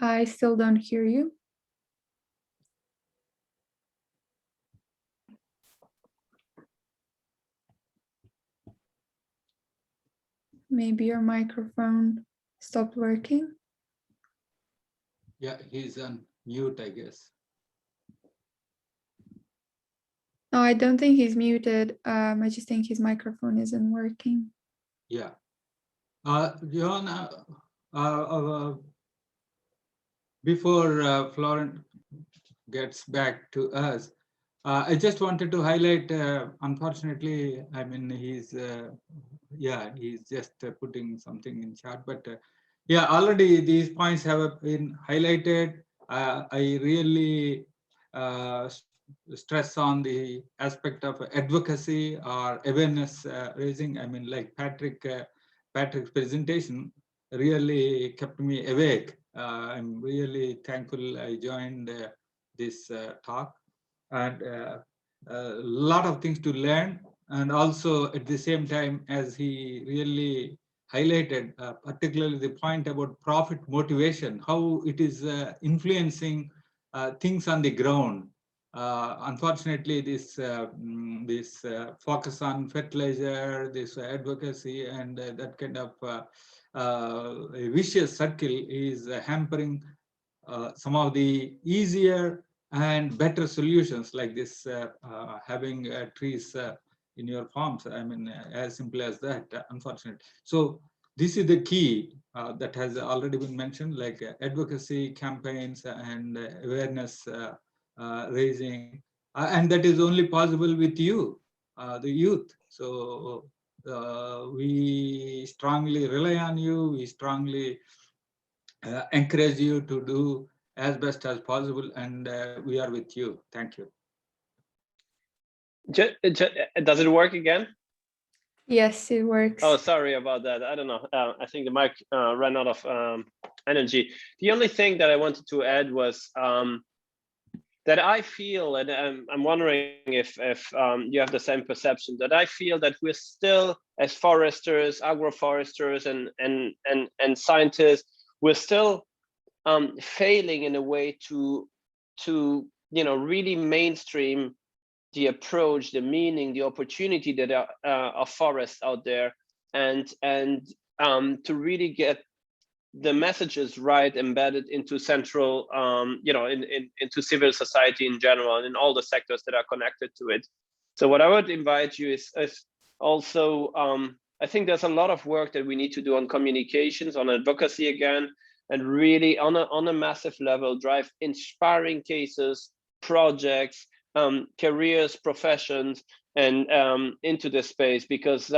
I still don't hear you. Maybe your microphone stopped working. Yeah, he's on mute, I guess. No, I don't think he's muted. I just think his microphone isn't working. Yeah. John, before Florent gets back to us, I just wanted to highlight, unfortunately, I mean, he's just putting something in chat, but yeah, already these points have been highlighted. I really stress on the aspect of advocacy or awareness raising. I mean, like Patrick's presentation really kept me awake. I'm really thankful I joined this talk, and a lot of things to learn. And also at the same time, as he really highlighted, particularly the point about profit motivation, how it is influencing things on the ground. Unfortunately, this focus on fertilizer, this advocacy, and that kind of a vicious circle is hampering some of the easier and better solutions, like this having trees in your farms. I mean, as simple as that, unfortunately. So this is the key that has already been mentioned, like advocacy campaigns and awareness raising. And that is only possible with you, the youth. So we strongly rely on you. We strongly encourage you to do as best as possible, and we are with you. Thank you. Does it work again? Yes, it works. Oh, sorry about that. I don't know. I think the mic ran out of energy. The only thing that I wanted to add was that I feel, and I'm wondering if you have the same perception, that I feel that we're still, as foresters, agroforesters, and scientists, we're still failing in a way to really mainstream the approach, the meaning, the opportunity that are forests out there, and to really get the messages right embedded into central, into civil society in general and in all the sectors that are connected to it. So what I would invite you is also, I think there's a lot of work that we need to do on communications, on advocacy again, and really on a massive level drive inspiring cases, projects, careers, professions, and into this space, because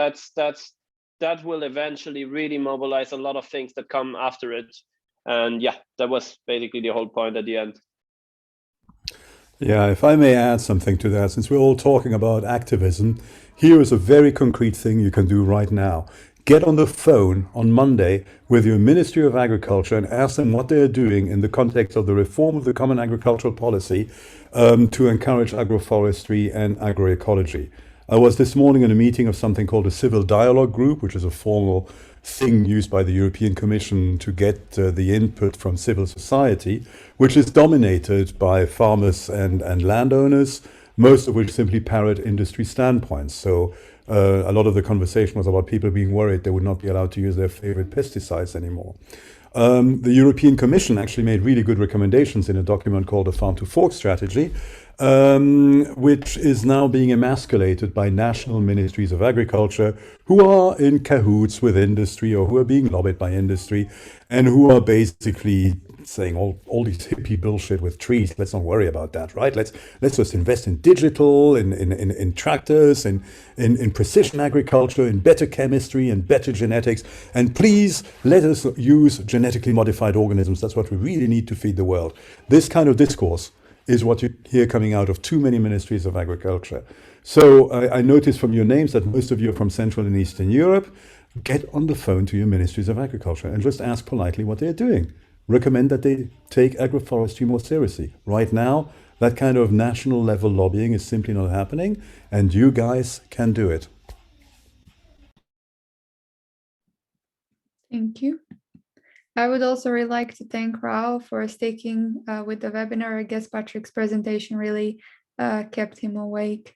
that will eventually really mobilize a lot of things that come after it. And yeah, that was basically the whole point at the end. Yeah, if I may add something to that, since we're all talking about activism, here is a very concrete thing you can do right now. Get on the phone on Monday with your Ministry of Agriculture and ask them what they're doing in the context of the reform of the Common Agricultural Policy to encourage agroforestry and agroecology. I was this morning in a meeting of something called a Civil Dialogue Group, which is a formal thing used by the European Commission to get the input from civil society, which is dominated by farmers and landowners, most of which simply parrot industry standpoints. So a lot of the conversation was about people being worried they would not be allowed to use their favorite pesticides anymore. The European Commission actually made really good recommendations in a document called the Farm to Fork Strategy, which is now being emasculated by national ministries of agriculture who are in cahoots with industry or who are being lobbied by industry and who are basically saying all these hippie bullshit with trees. Let's not worry about that, right? Let's just invest in digital, in tractors, in precision agriculture, in better chemistry and better genetics. And please let us use genetically modified organisms. That's what we really need to feed the world. This kind of discourse is what you hear coming out of too many ministries of agriculture. So I noticed from your names that most of you are from Central and Eastern Europe. Get on the phone to your ministries of agriculture and just ask politely what they're doing. Recommend that they take agroforestry more seriously. Right now, that kind of national level lobbying is simply not happening, and you guys can do it. Thank you. I would also really like to thank Raul for sticking with the webinar. I guess Patrick's presentation really kept him awake.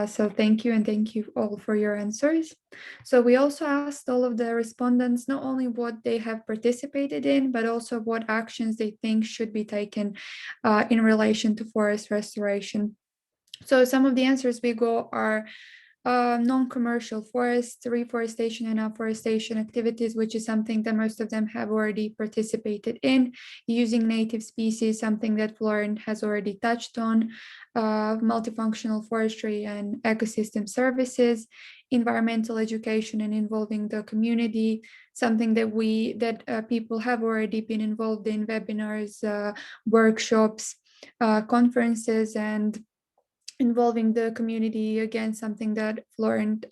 So thank you, and thank you all for your answers. So we also asked all of the respondents not only what they have participated in, but also what actions they think should be taken in relation to forest restoration. So some of the answers we got are non-commercial forest, reforestation and afforestation activities, which is something that most of them have already participated in, using native species, something that Florent has already touched on, multifunctional forestry and ecosystem services, environmental education and involving the community, something that people have already been involved in, webinars, workshops, conferences, and involving the community, again, something that Florent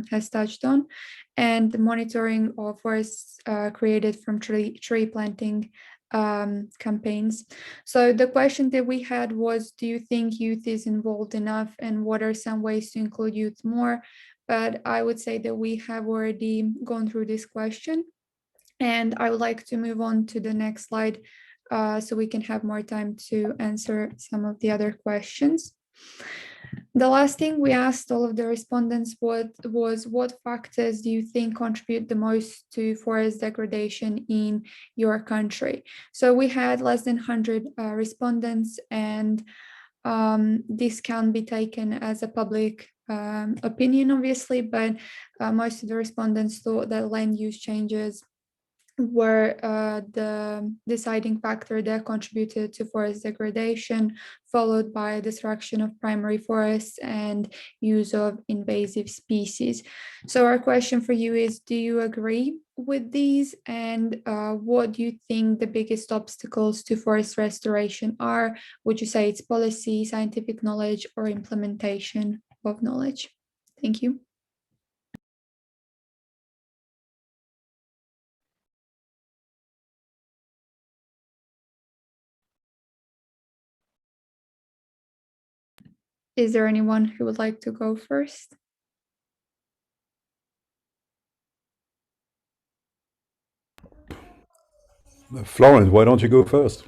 has touched on, and the monitoring of forests created from tree planting campaigns. So the question that we had was, do you think youth is involved enough, and what are some ways to include youth more? But I would say that we have already gone through this question, and I would like to move on to the next slide so we can have more time to answer some of the other questions. The last thing we asked all of the respondents was what factors do you think contribute the most to forest degradation in your country? So we had less than 100 respondents, and this can be taken as a public opinion, obviously, but most of the respondents thought that land use changes were the deciding factor that contributed to forest degradation, followed by destruction of primary forests and use of invasive species. So our question for you is, do you agree with these? And what do you think the biggest obstacles to forest restoration are? Would you say it's policy, scientific knowledge, or implementation of knowledge? Thank you. Is there anyone who would like to go first? Florence, why don't you go first?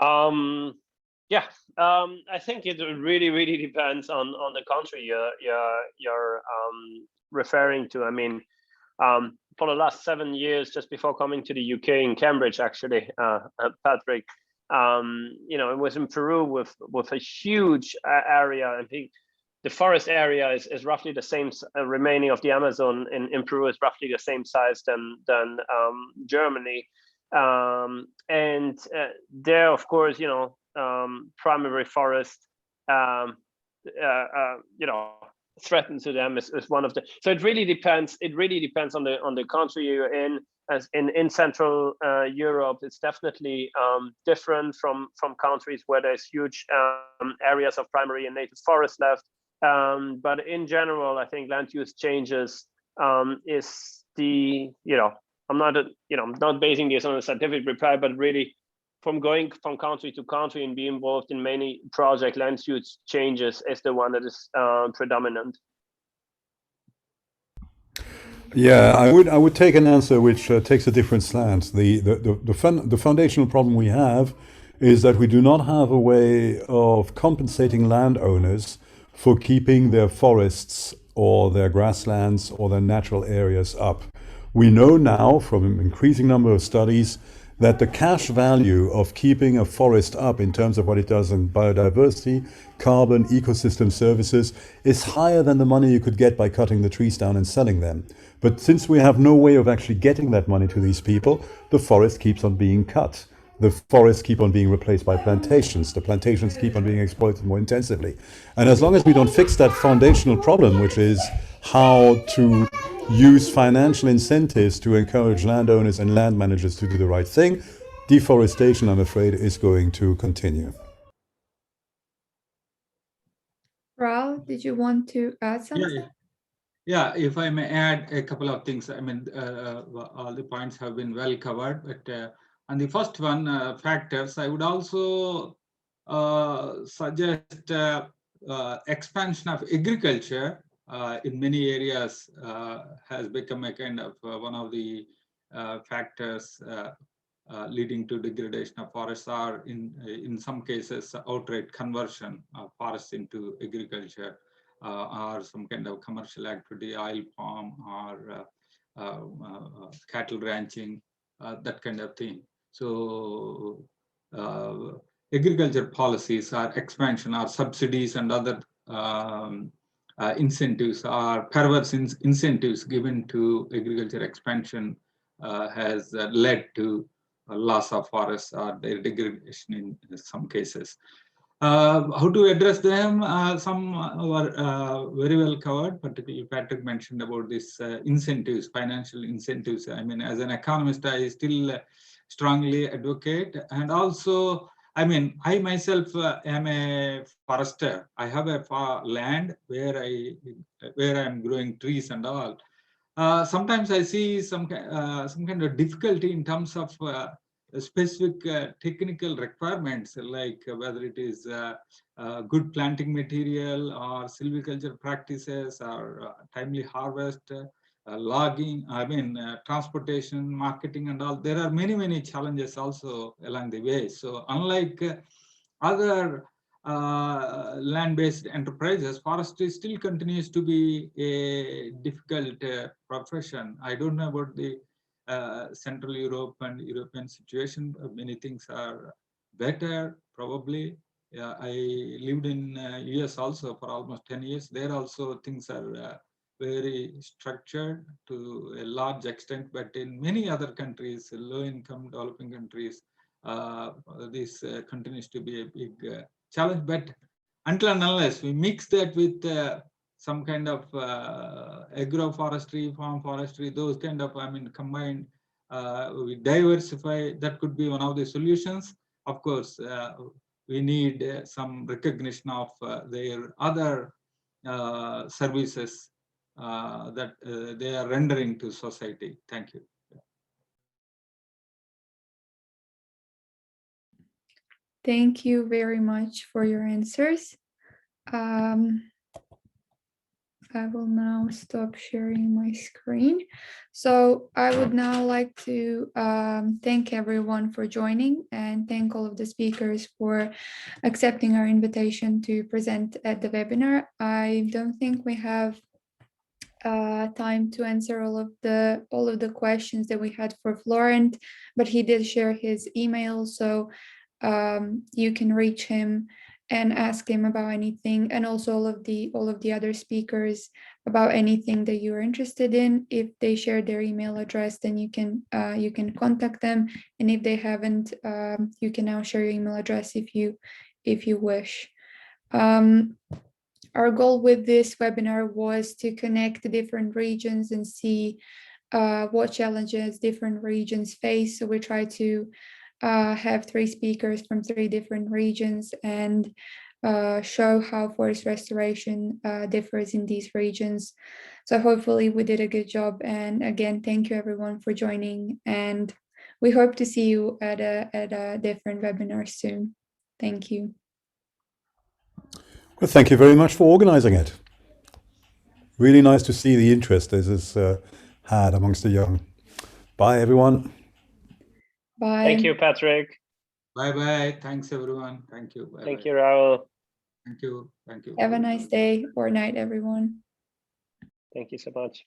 Yeah, I think it really depends on the country you're referring to. I mean, for the last 7 years, just before coming to the UK in Cambridge, actually, Patrick, you know, it was in Peru with a huge area. I think the forest area is roughly the same. Remaining of the Amazon in Peru is roughly the same size than Germany. And there, of course, you know, primary forest, you know, threatened to them is one of the. So it really depends. It really depends on the country you're in. As in Central Europe, it's definitely different from countries where there's huge areas of primary and native forest left. But in general, I think land use changes is the, you know, I'm not, you know, I'm not basing this on a scientific reply, but really from going from country to country and be involved in many project land use changes is the one that is predominant. Yeah, I would take an answer which takes a different slant. The foundational problem we have is that we do not have a way of compensating landowners for keeping their forests or their grasslands or their natural areas up. We know now from an increasing number of studies that the cash value of keeping a forest up in terms of what it does in biodiversity, carbon, ecosystem services is higher than the money you could get by cutting the trees down and selling them. But since we have no way of actually getting that money to these people, the forest keeps on being cut. The forests keep on being replaced by plantations. The plantations keep on being exploited more intensively. And as long as we don't fix that foundational problem, which is how to use financial incentives to encourage landowners and land managers to do the right thing, deforestation, I'm afraid, is going to continue. Raul, did you want to add something? Yeah, if I may add a couple of things. I mean, all the points have been well covered, but on the first one, factors, I would also suggest expansion of agriculture in many areas has become a kind of one of the factors leading to degradation of forests, or in some cases outright conversion of forests into agriculture or some kind of commercial activity, oil palm or cattle ranching, that kind of thing. So agriculture policies or expansion or subsidies and other incentives or perverse incentives given to agriculture expansion has led to loss of forests or their degradation in some cases. How to address them? Some were very well covered, particularly Patrick mentioned about this incentives, financial incentives. I mean, as an economist, I still strongly advocate. And also, I mean, I myself am a forester. I have a land where I'm growing trees and all. Sometimes I see some kind of difficulty in terms of specific technical requirements, like whether it is good planting material or silviculture practices or timely harvest, logging, I mean, transportation, marketing and all. There are many challenges also along the way. So unlike other land-based enterprises, forestry still continues to be a difficult profession. I don't know about the Central Europe and European situation. Many things are better, probably. I lived in US also for almost 10 years. There also things are very structured to a large extent, but in many other countries, low-income developing countries, this continues to be a big challenge. But until and unless we mix that with some kind of agroforestry, farm forestry, those kind of, combined, we diversify, that could be one of the solutions. Of course, we need some recognition of their other services that they are rendering to society. Thank you. Thank you very much for your answers. I will now stop sharing my screen. So I would now like to thank everyone for joining and thank all of the speakers for accepting our invitation to present at the webinar. I don't think we have time to answer all of the questions that we had for Florent, but he did share his email, so you can reach him and ask him about anything, and also all of the other speakers about anything that you are interested in. If they share their email address, then you can contact them, and if they haven't, you can now share your email address if you wish. Our goal with this webinar was to connect the different regions and see what challenges different regions face. So we try to have 3 speakers from 3 different regions and show how forest restoration differs in these regions. So hopefully we did a good job. And again, thank you everyone for joining. And we hope to see you at a different webinar soon. Thank you. Well, thank you very much for organizing it. Really nice to see the interest this has had amongst the young. Bye, everyone. Bye. Thank you, Patrick. Bye-bye. Thanks, everyone. Thank you. Bye-bye. Thank you, Raul. Thank you. Thank you. Have a nice day or night, everyone. Thank you so much.